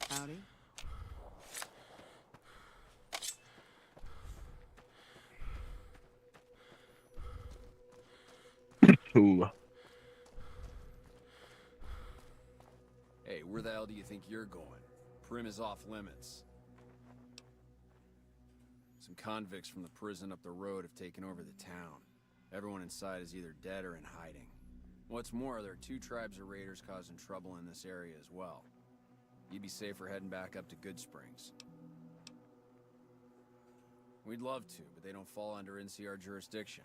Howdy. Ooh. Hey, where the hell do you think you're going? Prim is off limits. Some convicts from the prison up the road have taken over the town. Everyone inside is either dead or in hiding. What's more, there are 2 tribes of raiders causing trouble in this area as well. You'd be safer heading back up to Goodsprings. We'd love to, but they don't fall under NCR jurisdiction.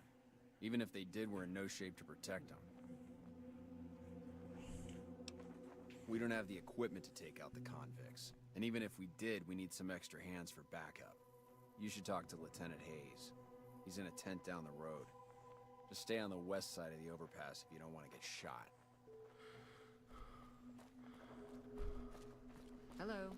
Even if they did, we're in no shape to protect them. We don't have the equipment to take out the convicts. And even if we did, we need some extra hands for backup. You should talk to Lieutenant Hayes. He's in a tent down the road. Just stay on the west side of the overpass if you don't want to get shot. Hello.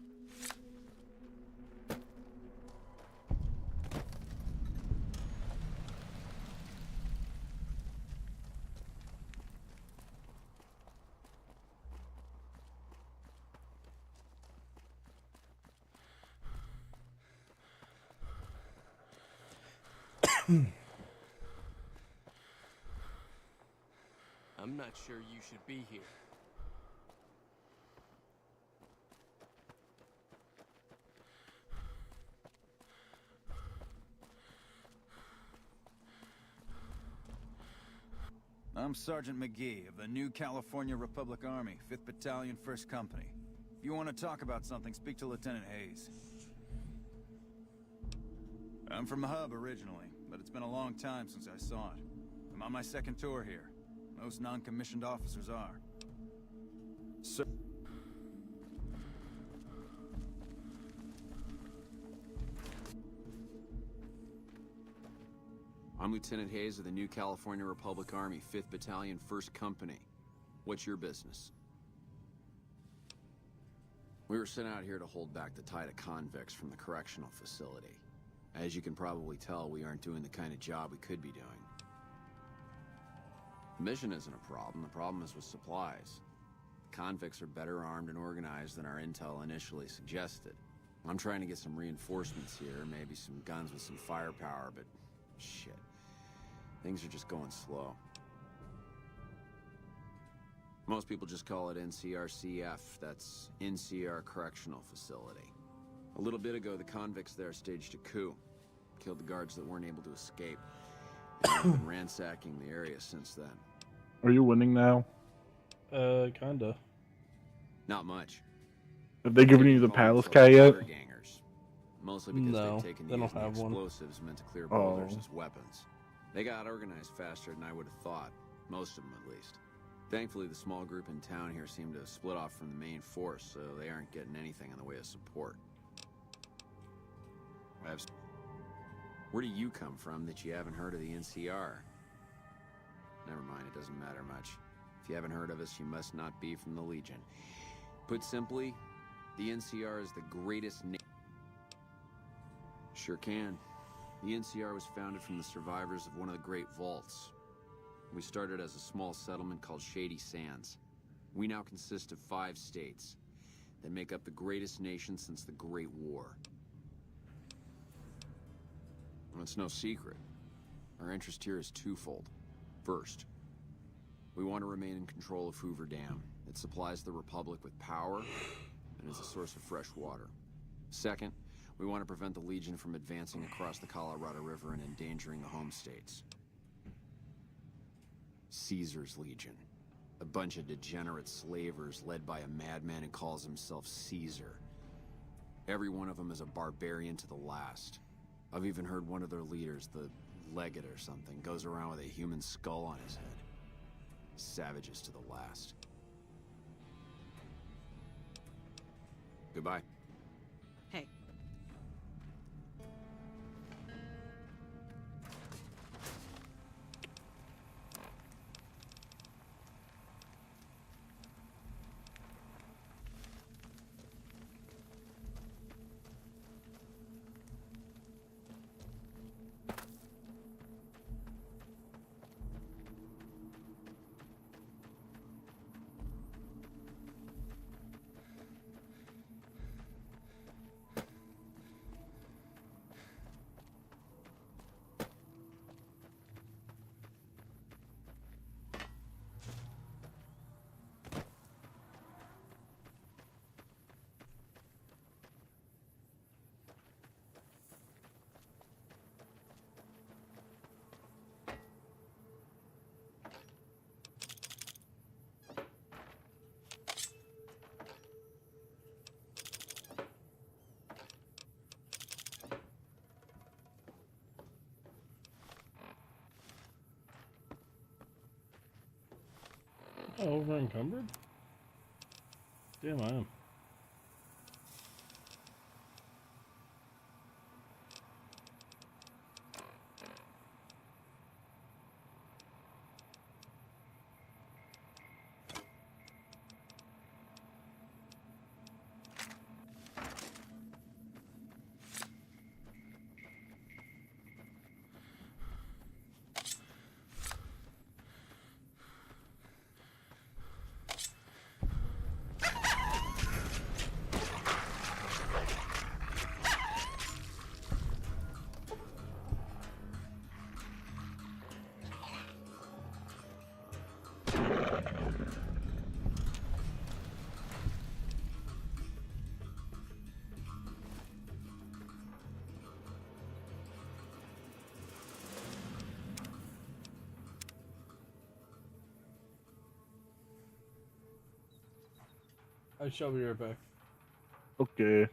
I'm not sure you should be here. I'm Sergeant McGee of the New California Republic Army, 5th Battalion, 1st Company. If you want to talk about something, speak to Lieutenant Hayes. I'm from the hub originally, but it's been a long time since I saw it. I'm on my 2nd tour here. Most non-commissioned officers are. Sir. I'm Lieutenant Hayes of the New California Republic Army, 5th Battalion, 1st Company. What's your business? We were sent out here to hold back the tide of convicts from the correctional facility. As you can probably tell, we aren't doing the kind of job we could be doing. The mission isn't a problem. The problem is with supplies. The convicts are better armed and organized than our intel initially suggested. I'm trying to get some reinforcements here, maybe some guns with some firepower, but shit. Things are just going slow. Most people just call it NCRCF. That's NCR Correctional Facility. A little bit ago, the convicts there staged a coup. Killed the guards that weren't able to escape. They've been ransacking the area since then. Are you winning now? Kinda. Not much. Have they given you the palace cat yet? Gangers. Mostly because No, they've taken they don't using have one. explosives meant to clear boulders Oh. as weapons. They got organized faster than I would have thought. Most of them, at least. Thankfully, the small group in town here seem to have split off from the main force, so they aren't getting anything in the way of support. Where do you come from that you haven't heard of the NCR? Never mind, it doesn't matter much. If you haven't heard of us, you must not be from the Legion. Put simply, the NCR is the greatest Sure can. The NCR was founded from the survivors of one of the Great Vaults. We started as a small settlement called Shady Sands. We now consist of 5 states that make up the greatest nation since the Great War. Well, it's no secret. Our interest here is twofold. First, we want to remain in control of Hoover Dam. It supplies the Republic with power and is a source of fresh water. Second, we want to prevent the Legion from advancing across the Colorado River and endangering the home states. Caesar's Legion. A bunch of degenerate slavers led by a madman who calls himself Caesar. Every one of them is a barbarian to the last. I've even heard one of their leaders, the Legate or something, goes around with a human skull on his head. Savages to the last. Goodbye. Hey. Oh, over encumbered? Damn, I am. I shall be right back. Okay.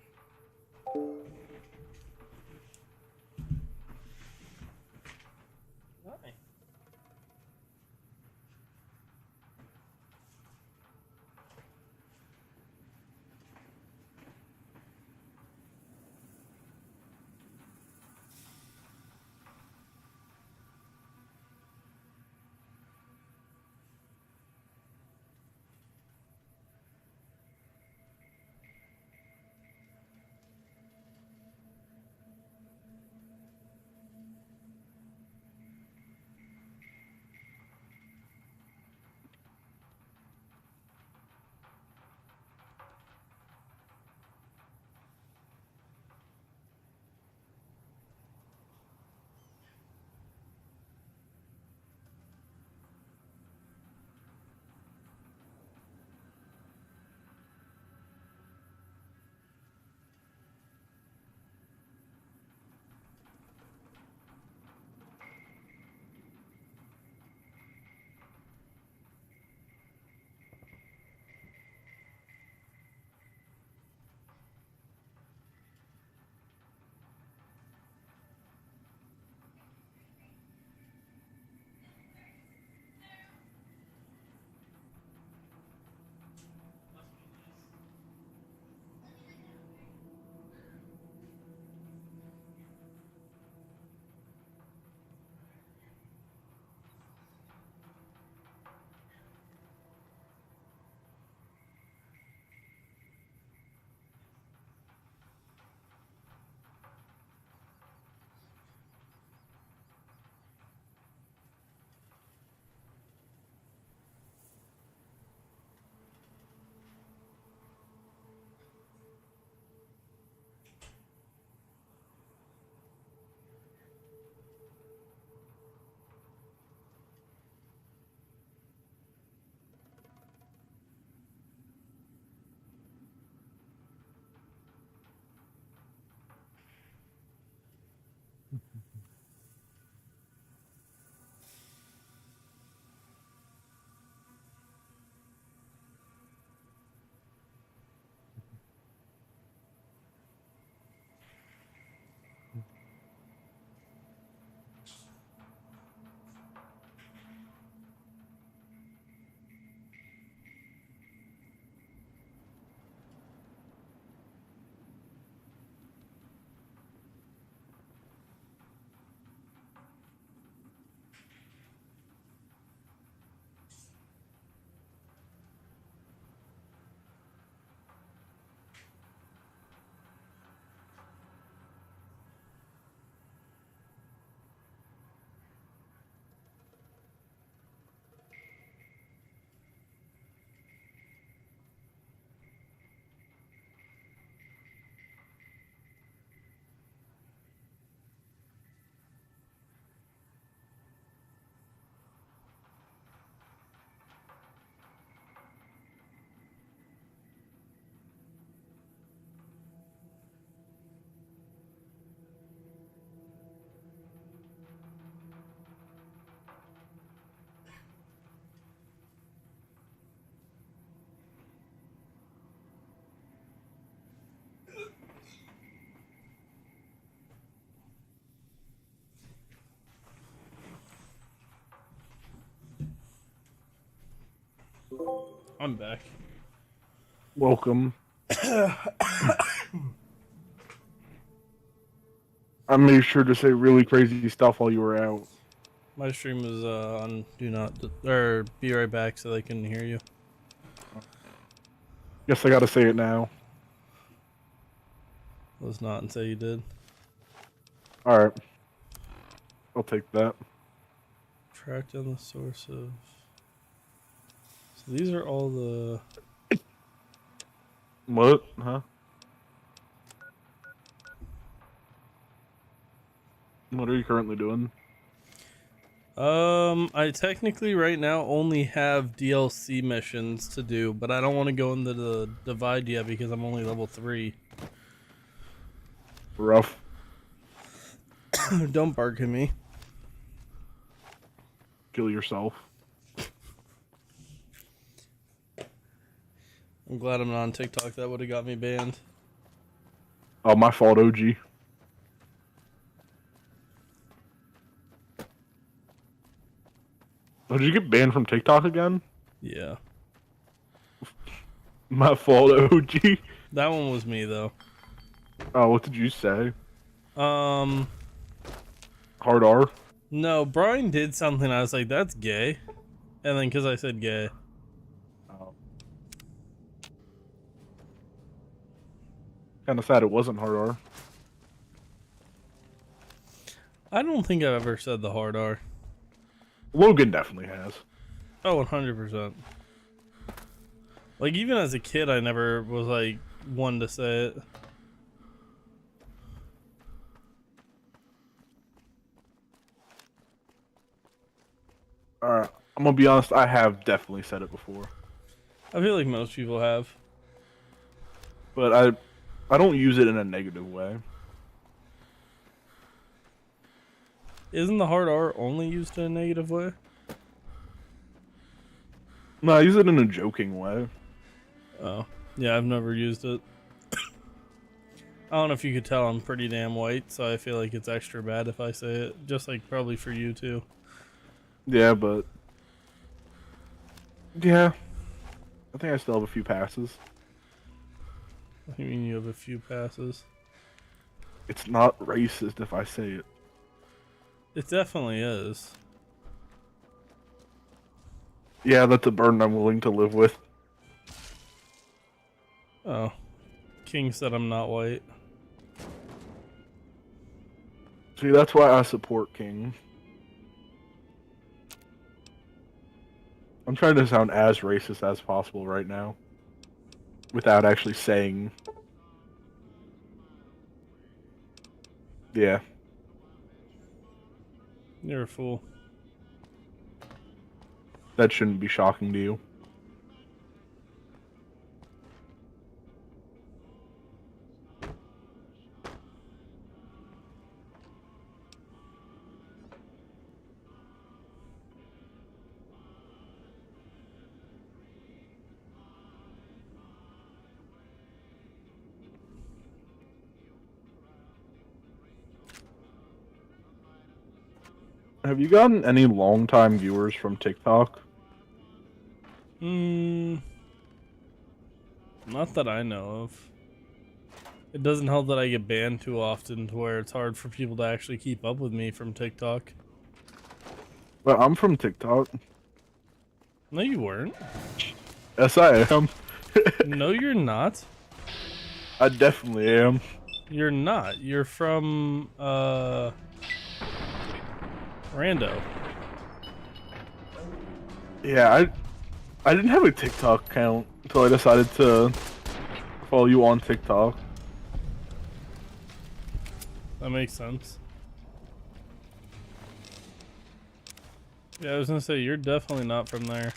I'm back. Welcome. I made sure to say really crazy stuff while you were out. My stream was on do not or be right back so they couldn't hear you. Guess I gotta say it now. Was not until you did. Alright. I'll take that. Track down the source of. So these are all the. What? Huh? What are you currently doing? I technically right now only have DLC missions to do, but I don't want to go into the Divide yet because I'm only level 3. Rough. Don't bark at me. Kill yourself. I'm glad I'm not on TikTok. That would have got me banned. Oh, my fault, OG. Oh, did you get banned from TikTok again? Yeah. My fault, OG. That one was me, though. Oh, what did you say? Hard R? No, Brian did something. I was like, that's gay. And then because I said gay. Oh. Kind of sad it wasn't hard R. I don't think I've ever said the hard R. Logan definitely has. Oh, 100%. Like, even as a kid, I never was, like, one to say it. Alright, I'm gonna be honest, I have definitely said it before. I feel like most people have. But I don't use it in a negative way. Isn't the hard R only used in a negative way? No, I use it in a joking way. Oh. Yeah, I've never used it. I don't know if you could tell I'm pretty damn white, so I feel like it's extra bad if I say it. Just like probably for you too. Yeah, but... Yeah. I think I still have a few passes. What do you mean you have a few passes? It's not racist if I say it. It definitely is. Yeah, that's a burden I'm willing to live with. Oh. King said I'm not white. See, that's why I support King. I'm trying to sound as racist as possible right now. Without actually saying... Yeah. You're a fool. That shouldn't be shocking to you. Have you gotten any long-time viewers from TikTok? Not that I know of. It doesn't help that I get banned too often to where it's hard for people to actually keep up with me from TikTok. Well, I'm from TikTok. No, you weren't. Yes, I am. No, you're not. I definitely am. You're not. You're from, Rando. Yeah, I didn't have a TikTok account until I decided to follow you on TikTok. That makes sense. Yeah, I was gonna say, you're definitely not from there.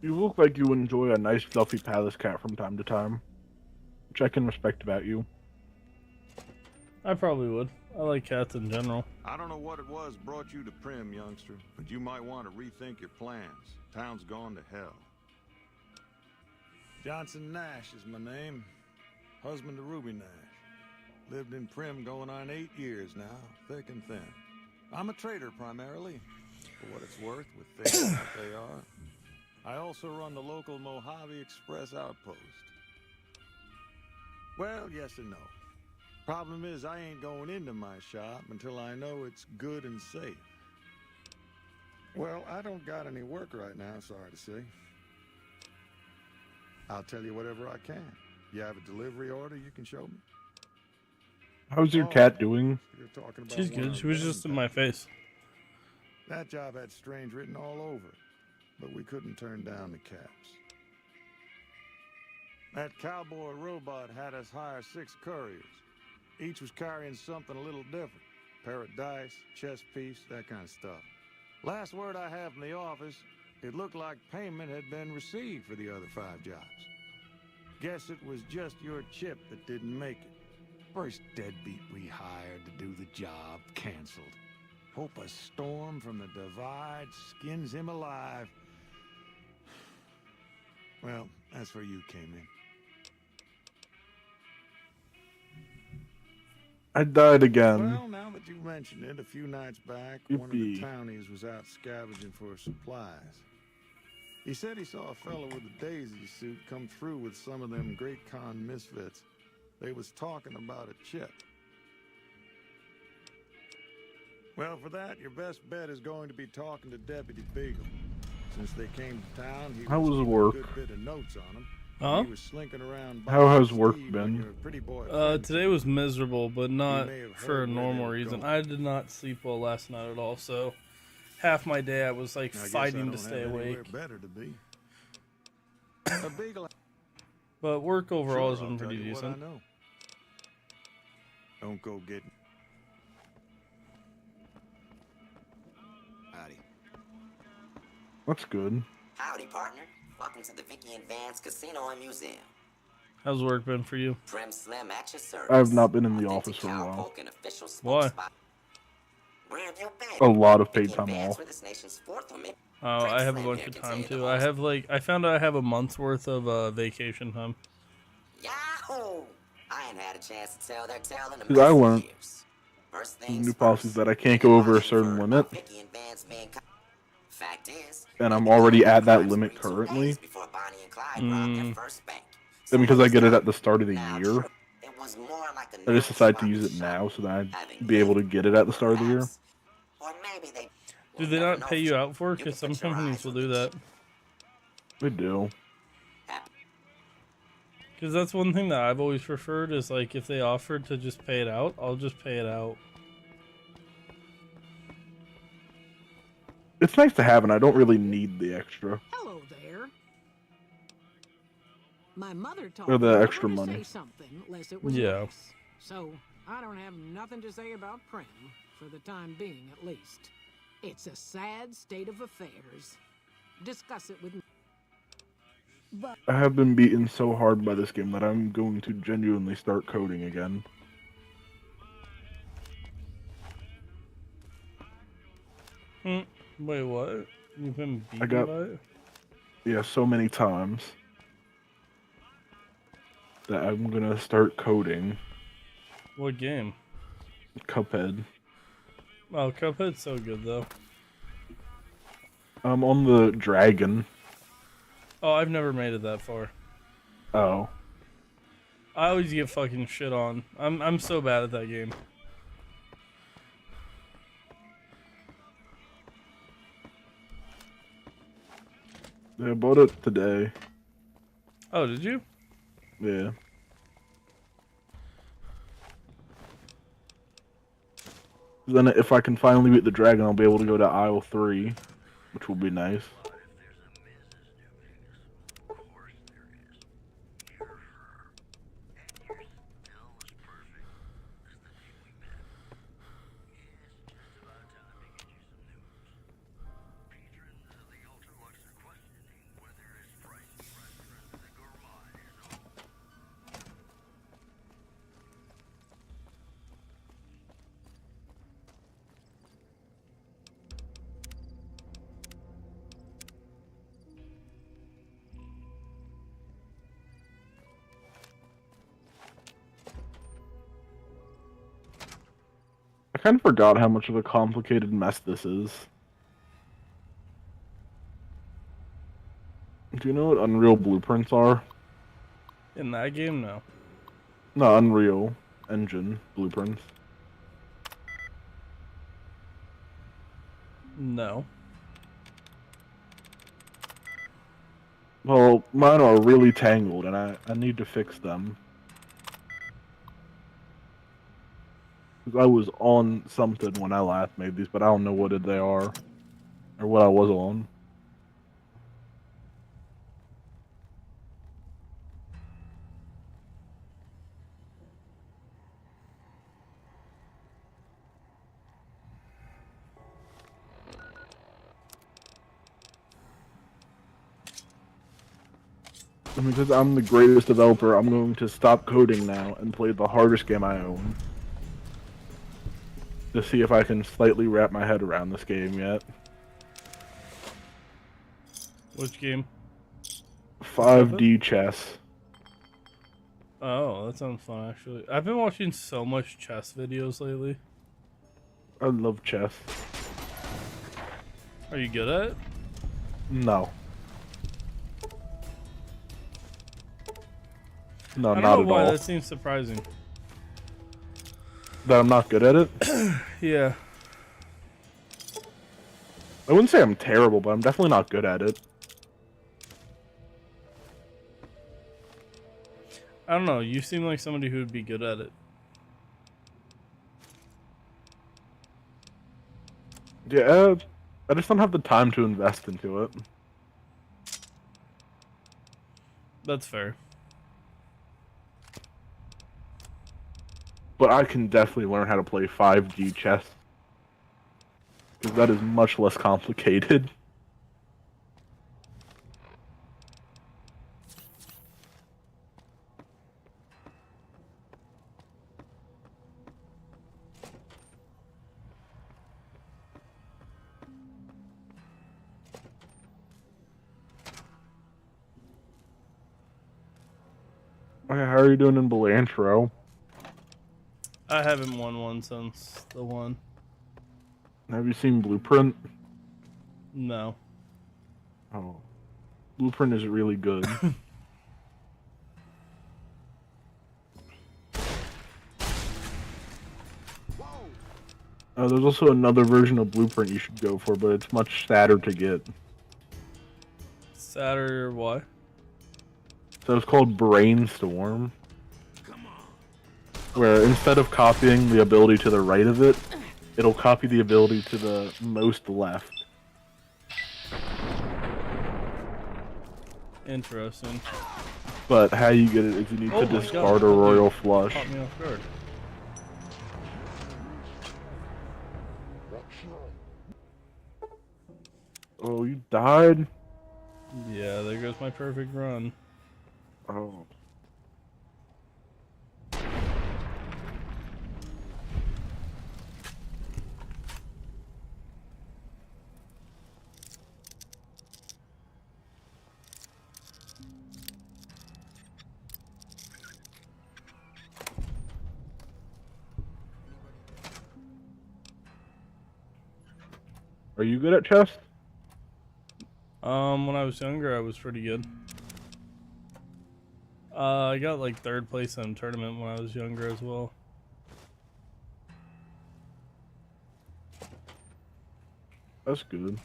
You look like you enjoy a nice fluffy palace cat from time to time, which I can respect about you. I probably would. I like cats in general. I don't know what it was brought you to Prim, youngster, but you might want to rethink your plans. Town's gone to hell. Johnson Nash is my name. Husband to Ruby Nash. Lived in Prim going on 8 years now, thick and thin. I'm a trader primarily, for what it's worth with things like they are. I also run the local Mojave Express outpost. Well, yes and no. Problem is, I ain't going into my shop until I know it's good and safe. Well, I don't got any work right now, sorry to say. I'll tell you whatever I can. You have a delivery order you can show me? How's your cat doing? You're talking about She's good. She was just in my face. That job had Strange written all over it, but we couldn't turn down the caps. That cowboy robot had us hire 6 couriers. Each was carrying something a little different. Pair of dice, chess piece, that kind of stuff. Last word I have from the office, it looked like payment had been received for the other 5 jobs. Guess it was just your chip that didn't make it. First deadbeat we hired to do the job canceled. Hope a storm from the divide skins him alive. Well, that's where you came in. I died again. Well, now that you mention it, a few nights back, one of the townies was out scavenging for supplies. He said he saw a fellow with a daisy suit come through with some of them Great Con misfits. They was talking about a chip. Well, for that, your best bet is going to be talking to Deputy Beagle. Since they came to town, he How was keeping work? a good bit of notes on him. Huh? He was slinking around. How has Steve work when been? your pretty boy Today was miserable, but not may have for a heard where normal they were reason. going. I did not sleep well last night at all, so half my day I was like I guess I fighting don't to stay have awake. anywhere better to be. A Beagle. But work overall has Sure, been I'll tell pretty you what I decent. know. Don't go getting. Howdy. That's good. Howdy, partner. Welcome to the Vicky and Vance Casino and Museum. How's work been for you? Prim Slim at your service. I have not been in the office for a while. Cowpoke and official smoke Why? spot. Where have you been? A lot of paid Vicky and time Vance off. were this nation's 4th women. Oh, I have a bunch of time too. I have I found out I have a month's worth of vacation time. Yahoo! I ain't had a chance to tell their tale in a Because I million learned years. First some things new policies that I can't go over a certain limit, Vicky and Vance being fact is, and I'm already at that limit currently. before Bonnie and Clyde robbed their first bank. Then because I get it at the start of the year, It was more like a I just decide to use it now so that I'd be able to get it at the start of the year. or maybe they Do they not pay you out for it? Because some companies will do that. They do. Because that's one thing that I've always preferred is like if they offered to just pay it out, I'll just pay it out. It's nice to have, and I don't really need the extra. Hello there. My mother told Or the me never extra to money. say something unless it was Yeah. nice. So I don't have nothing to say about Prim, for the time being at least. It's a sad state of affairs. Discuss it with me. But I have been beaten so hard by this game that I'm going to genuinely start coding again. Wait, what? You've been beaten I got, by it? yeah, so many times that I'm gonna start coding. What game? Cuphead. Oh, Cuphead's so good though. I'm on the dragon. Oh, I've never made it that far. Oh. I always get fucking shit on. I'm so bad at that game. Yeah, I bought it today. Oh, did you? Yeah. Then if I can finally beat the dragon, I'll be able to go to Isle 3, which will be nice. kind of forgot how much of a complicated mess this is. Do you know what Unreal blueprints are? In that game, no. No, Unreal Engine blueprints. No. Well, mine are really tangled, and I need to fix them. 'Cause I was on something when I last made these, but I don't know what they are, or what I was on. And because I'm the greatest developer, I'm going to stop coding now and play the hardest game I own. To see if I can slightly wrap my head around this game yet. Which game? 5D chess. Oh, that sounds fun, actually. I've been watching so much chess videos lately. I love chess. Are you good at it? No. No, I don't not know at why all. that seems surprising. That I'm not good at it? Yeah. I wouldn't say I'm terrible, but I'm definitely not good at it. I don't know. You seem like somebody who would be good at it. Yeah, I just don't have the time to invest into it. That's fair. But I can definitely learn how to play 5D chess. Because that is much less complicated. Okay, how are you doing in Belantro? I haven't won one since the one. Have you seen Blueprint? No. Oh. Blueprint is really good. There's also another version of Blueprint you should go for, but it's much sadder to get. Sadder or what? So it's called Brainstorm. Where instead of copying the ability to the right of it, it'll copy the ability to the most left. Interesting. But how you get it is you need to discard a royal flush. Caught me off guard. Oh, you died? Yeah, there goes my perfect run. Oh. Are you good at chess? When I was younger, I was pretty good. I got like 3rd place in a tournament when I was younger as well. That's good.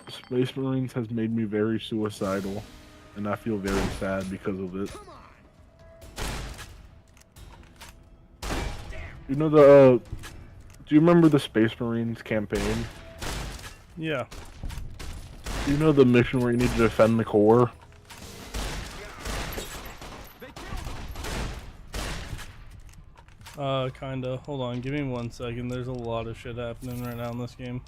Space Marines has made me very suicidal, and I feel very sad because of it. You know the, do you remember the Space Marines campaign? Yeah. You know the mission where you need to defend the core? Kinda. Hold on, give me 1 second. There's a lot of shit happening right now in this game.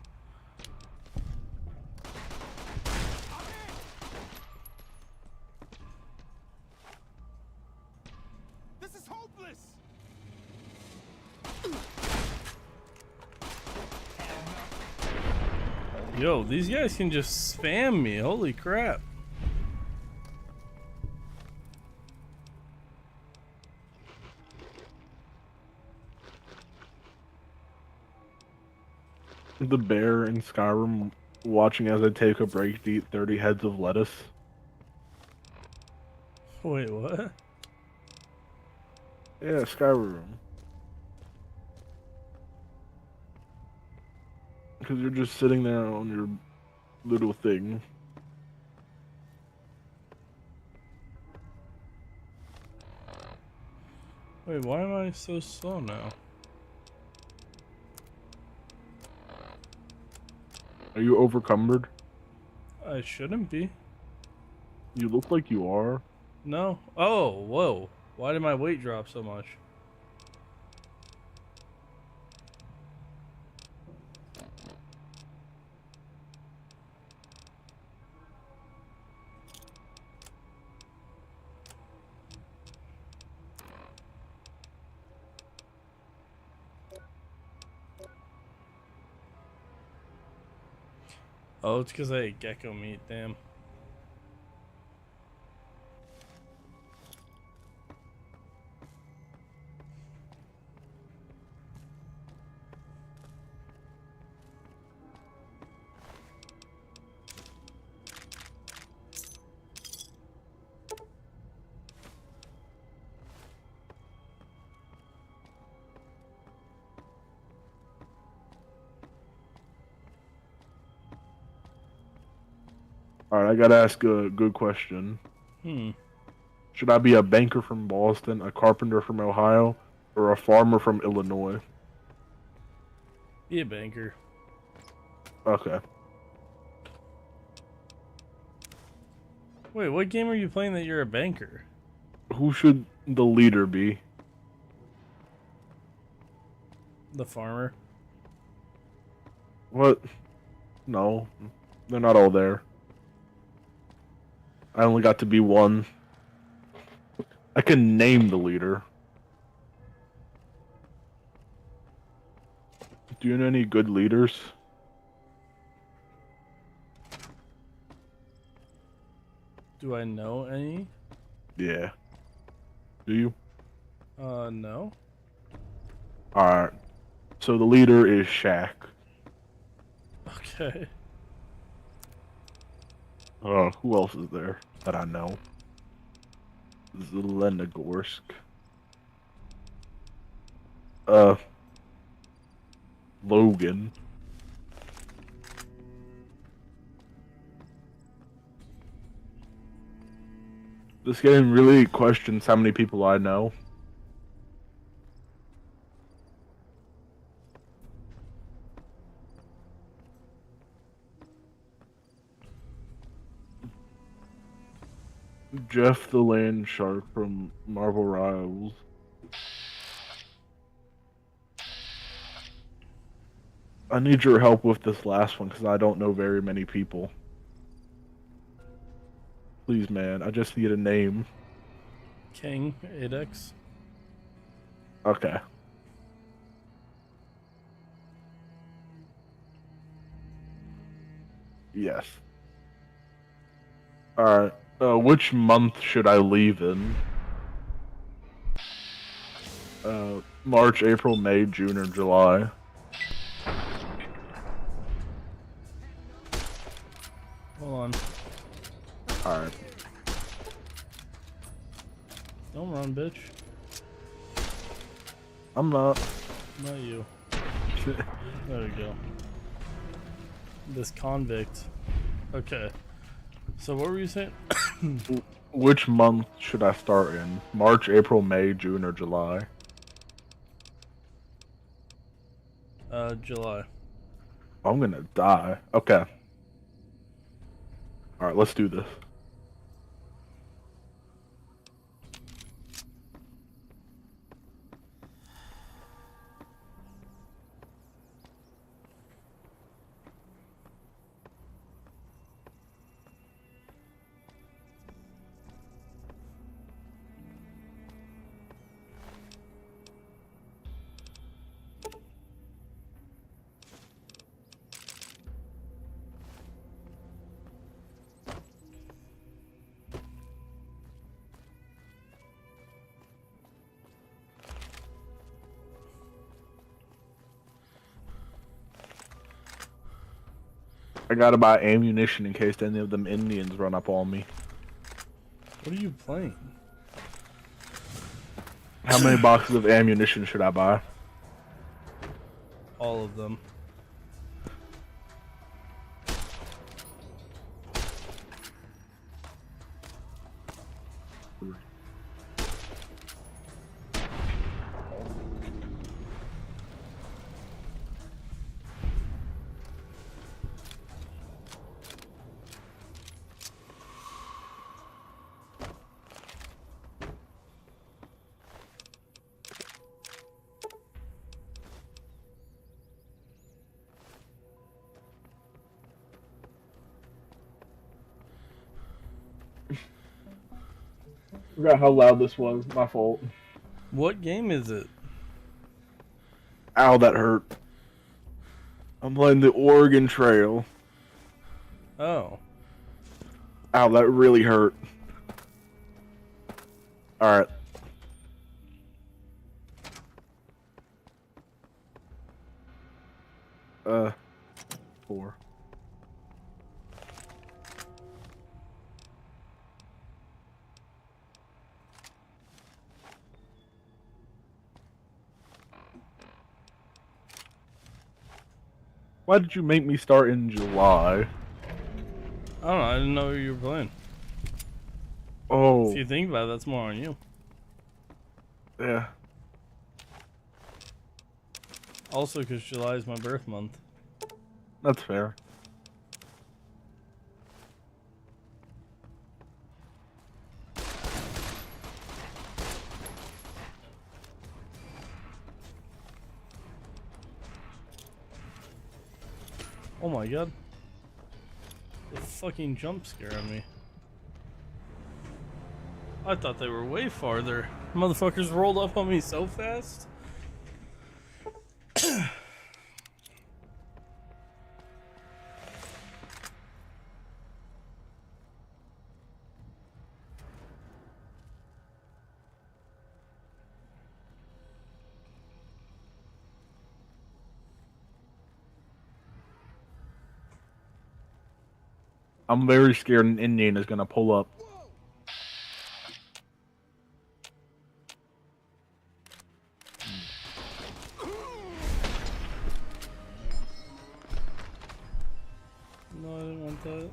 Yo, these guys can just spam me. Holy crap. The bear in Skyrim watching as I take a break to eat 30 heads of lettuce. Wait, what? Yeah, Skyrim. Because you're just sitting there on your little thing. Wait, why am I so slow now? Are you overcumbered? I shouldn't be. You look like you are. No. Oh, whoa. Why did my weight drop so much? Oh, it's because I ate gecko meat, damn. Alright, I gotta ask a good question. Should I be a banker from Boston, a carpenter from Ohio, or a farmer from Illinois? Be a banker. Okay. Wait, what game are you playing that you're a banker? Who should the leader be? The farmer. What? No. They're not all there. I only got to be one. I can name the leader. Do you know any good leaders? Do I know any? Yeah. Do you? No. Alright. So the leader is Shaq. Okay. Who else is there that I know? Zelenogorsk. Logan. This game really questions how many people I know. Jeff the Land Shark from Marvel Rivals. I need your help with this last one because I don't know very many people. Please, man, I just need a name. King Adex. Okay. Yes. Alright. Which month should I leave in? March, April, May, June, or July? Hold on. Alright. Don't run, bitch. I'm not. Not you. There we go. This convict. Okay. So what were you saying? Which month should I start in? March, April, May, June, or July? July. I'm gonna die. Okay. Alright, let's do this. I gotta buy ammunition in case any of them Indians run up on me. What are you playing? How many boxes of ammunition should I buy? All of them. I forgot how loud this was. My fault. What game is it? Ow, that hurt. I'm playing the Oregon Trail. Oh. Ow, that really hurt. Alright. Four. Why did you make me start in July? I don't know. I didn't know you were playing. Oh. If you think about it, that's more on you. Yeah. Also, because July is my birth month. That's fair. Oh my god. The fucking jump scare on me. I thought they were way farther. Motherfuckers rolled up on me so fast. I'm very scared an Indian is gonna pull up. No, I didn't want that.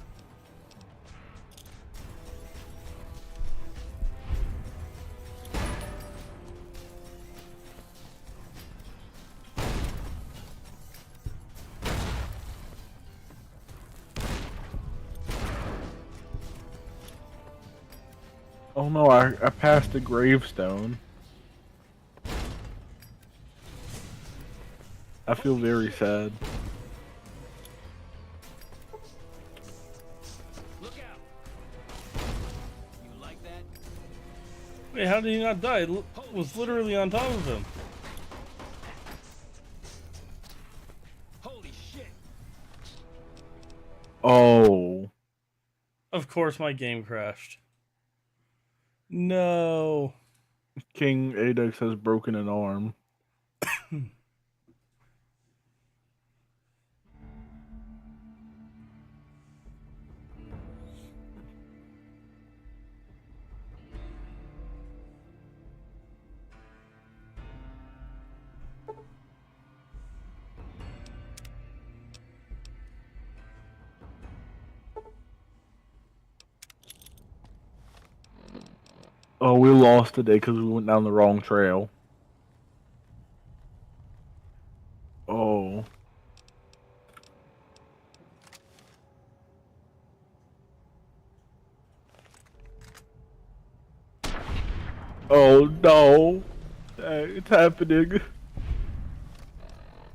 Oh no, I passed a gravestone. I feel very sad. Wait, how did he not die? It was literally on top of him. Holy shit! Oh. Of course my game crashed. No. King Adex has broken an arm. Oh, we lost today because we went down the wrong trail. Oh. Oh no. It's happening.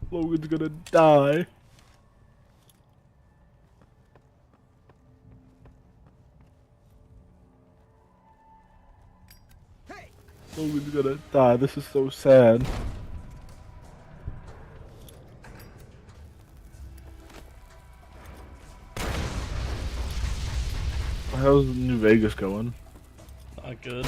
Logan's gonna die. Logan's gonna die. This is so sad. How's New Vegas going? Not good.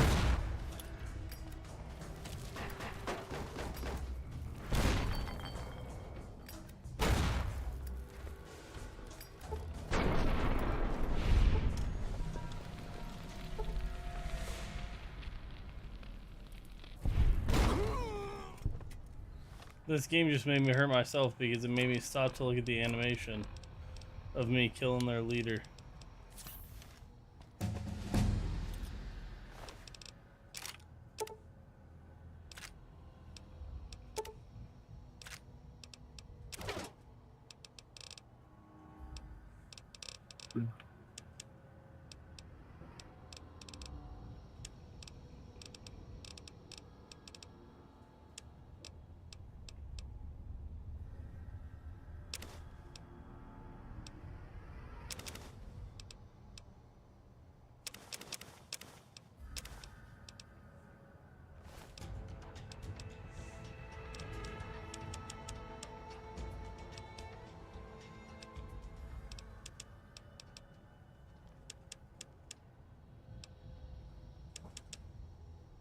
This game just made me hurt myself because it made me stop to look at the animation of me killing their leader.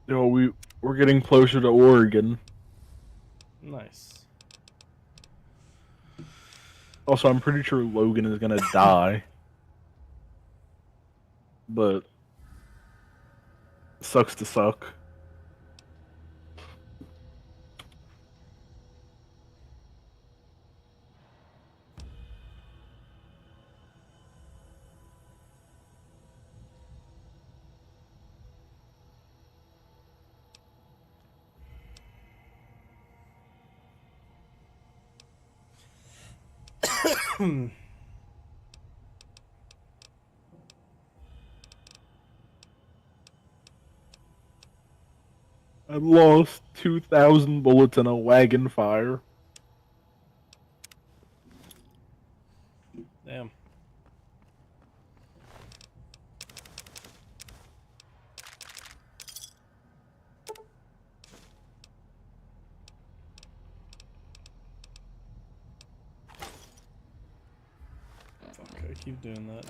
Yo, we're getting closer to Oregon. Nice. Also, I'm pretty sure Logan is gonna die. But sucks to suck. I lost 2,000 bullets in a wagon fire. Damn. Fuck, I keep doing that.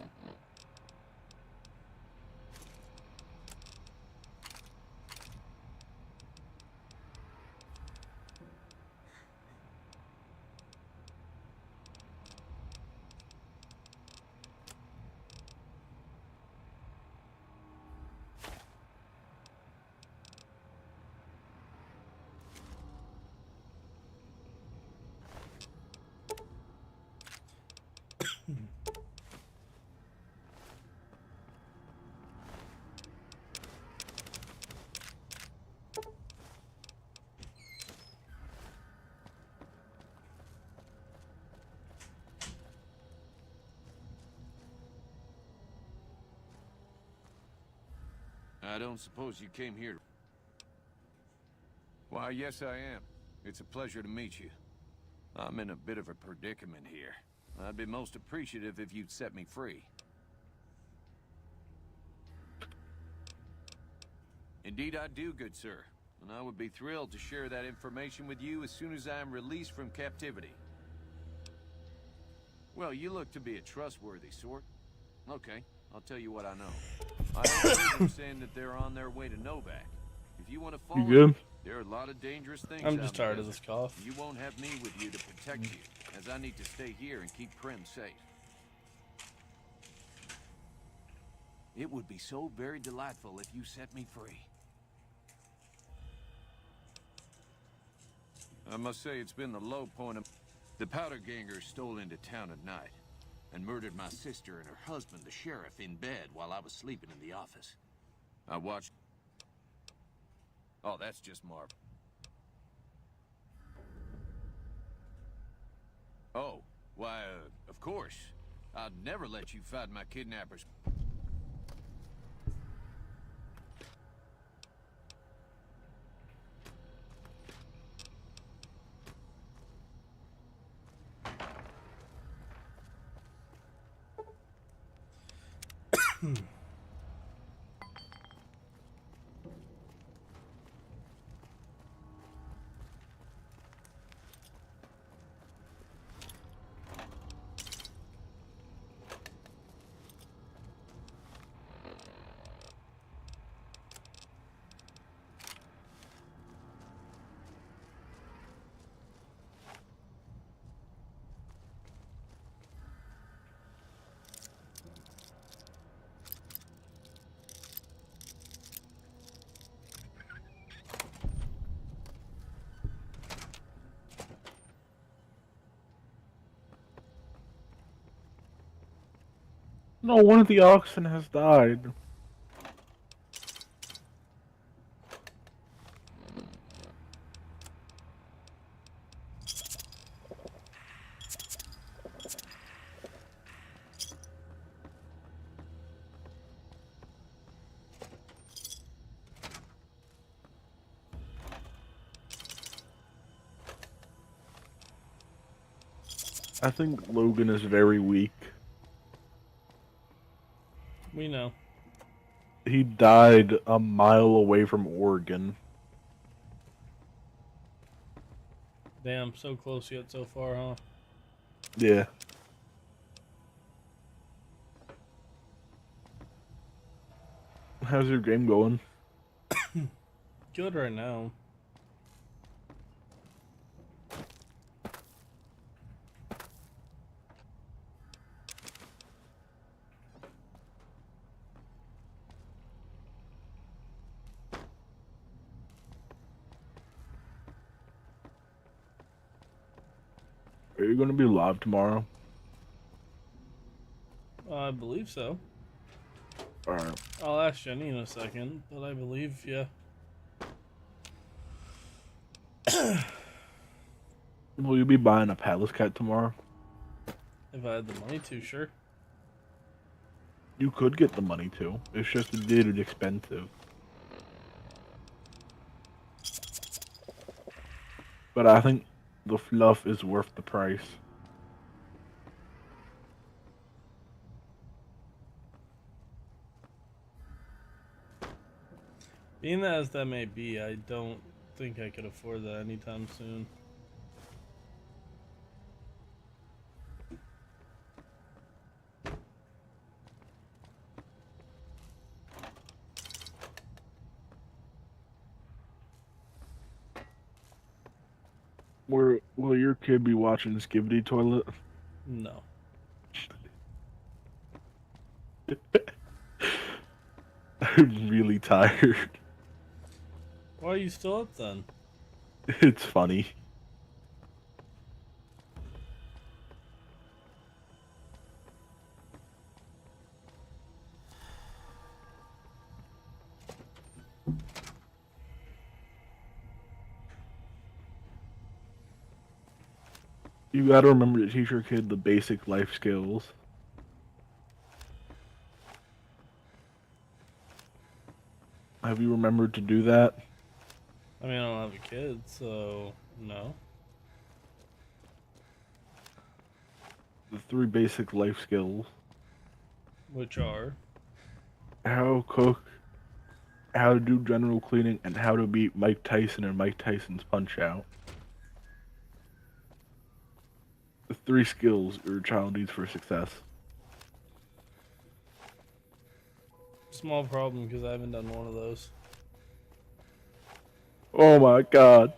I don't suppose you came here. Why, yes, I am. It's a pleasure to meet you. I'm in a bit of a predicament here. I'd be most appreciative if you'd set me free. Indeed I do, good sir. And I would be thrilled to share that information with you as soon as I am released from captivity. Well, you look to be a trustworthy sort. Okay, I'll tell you what I know. I heard them saying that they're on their way to Novak. If you want to follow, You good? there are a lot of dangerous things. I'm just out in the tired of this desert. cough. You won't have me with you to protect you, as I need to stay here and keep Prim safe. It would be so very delightful if you set me free. I must say it's been the low point of... The powder gangers stole into town at night and murdered my sister and her husband, the sheriff, in bed while I was sleeping in the office. I watched... Oh, that's just Marv. Oh, why, of course. I'd never let you fight my kidnappers. No, one of the oxen has died. I think Logan is very weak. We know. He died a mile away from Oregon. Damn, so close yet so far, huh? Yeah. How's your game going? Good right now. Are you going to be live tomorrow? I believe so. Alright. I'll ask Jenny in a second, but I believe, yeah. Will you be buying a Palace Cat tomorrow? If I had the money to, sure. You could get the money to. It's just a bit expensive. But I think the fluff is worth the price. Being that as that may be, I don't think I could afford that anytime soon. Will your kid be watching Skibidi Toilet? No. I'm really tired. Why are you still up then? It's funny. You gotta remember to teach your kid the basic life skills. Have you remembered to do that? I mean, I don't have a kid, so no. The 3 basic life skills. Which are? How to cook, how to do general cleaning, and how to beat Mike Tyson and Mike Tyson's Punch-Out. The 3 skills your child needs for success. Small problem because I haven't done one of those. Oh my god.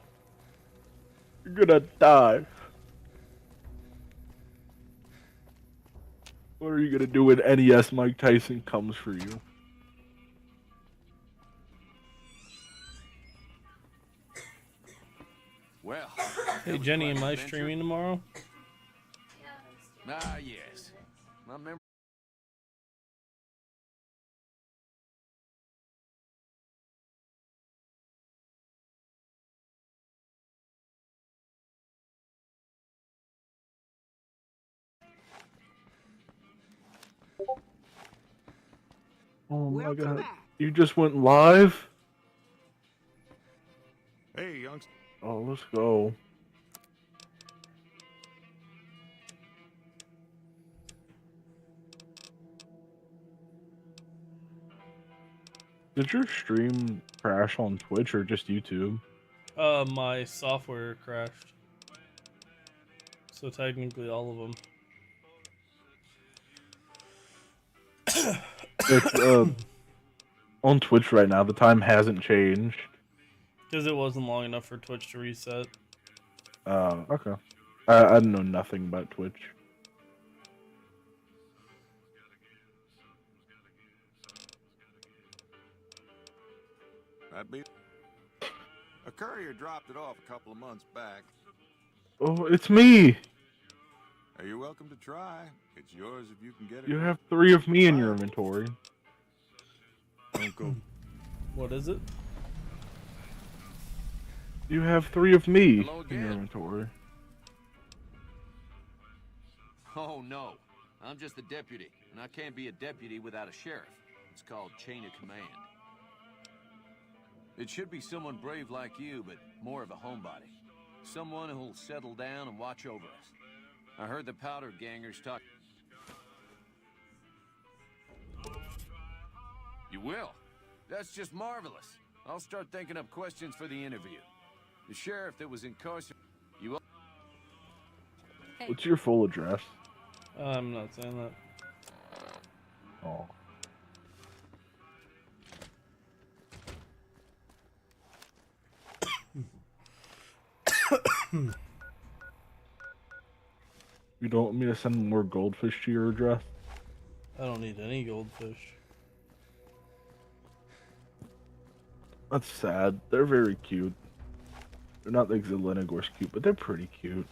You're gonna die. What are you gonna do when NES Mike Tyson comes for you? Well. Hey Jenny, am I streaming tomorrow? Ah, yes. My memory. Oh my Welcome god. back. You just went live? Hey, youngster. Oh, let's go. Did your stream crash on Twitch or just YouTube? My software crashed. So technically all of them. It's on Twitch right now. The time hasn't changed. Because it wasn't long enough for Twitch to reset. Okay. I know nothing about Twitch. That'd be. A courier dropped it off a couple of months back. Oh, it's me! Are you welcome to try? It's yours if you can get it. You have 3 of me in your inventory. Don't go. What is it? You have 3 of me Hello in your again. inventory. Oh, no. I'm just a deputy, and I can't be a deputy without a sheriff. It's called chain of command. It should be someone brave like you, but more of a homebody. Someone who'll settle down and watch over us. I heard the powder gangers talk. You will? That's just marvelous. I'll start thinking up questions for the interview. The sheriff that was incarcerated... You... What's your full address? I'm not saying that. Oh. You don't want me to send more goldfish to your address? I don't need any goldfish. That's sad. They're very cute. They're not like Zelenogorsk cute, but they're pretty cute.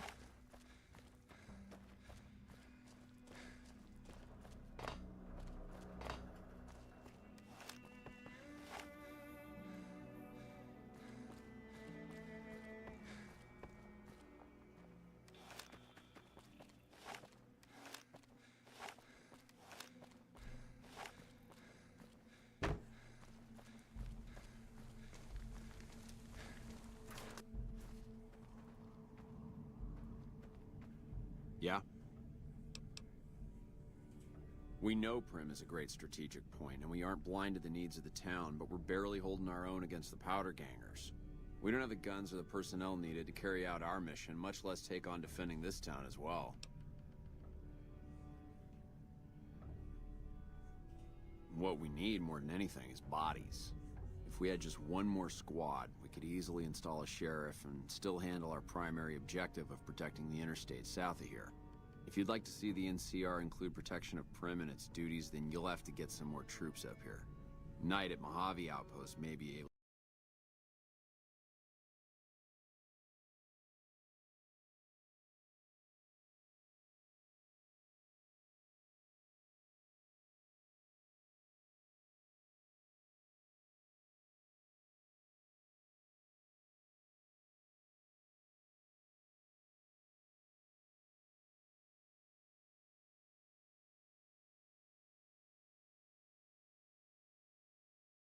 Yeah? We know Prim is a great strategic point, and we aren't blind to the needs of the town, but we're barely holding our own against the powder gangers. We don't have the guns or the personnel needed to carry out our mission, much less take on defending this town as well. What we need more than anything is bodies. If we had just one more squad, we could easily install a sheriff and still handle our primary objective of protecting the interstate south of here. If you'd like to see the NCR include protection of Prim and its duties, then you'll have to get some more troops up here. Knight at Mojave Outpost may be able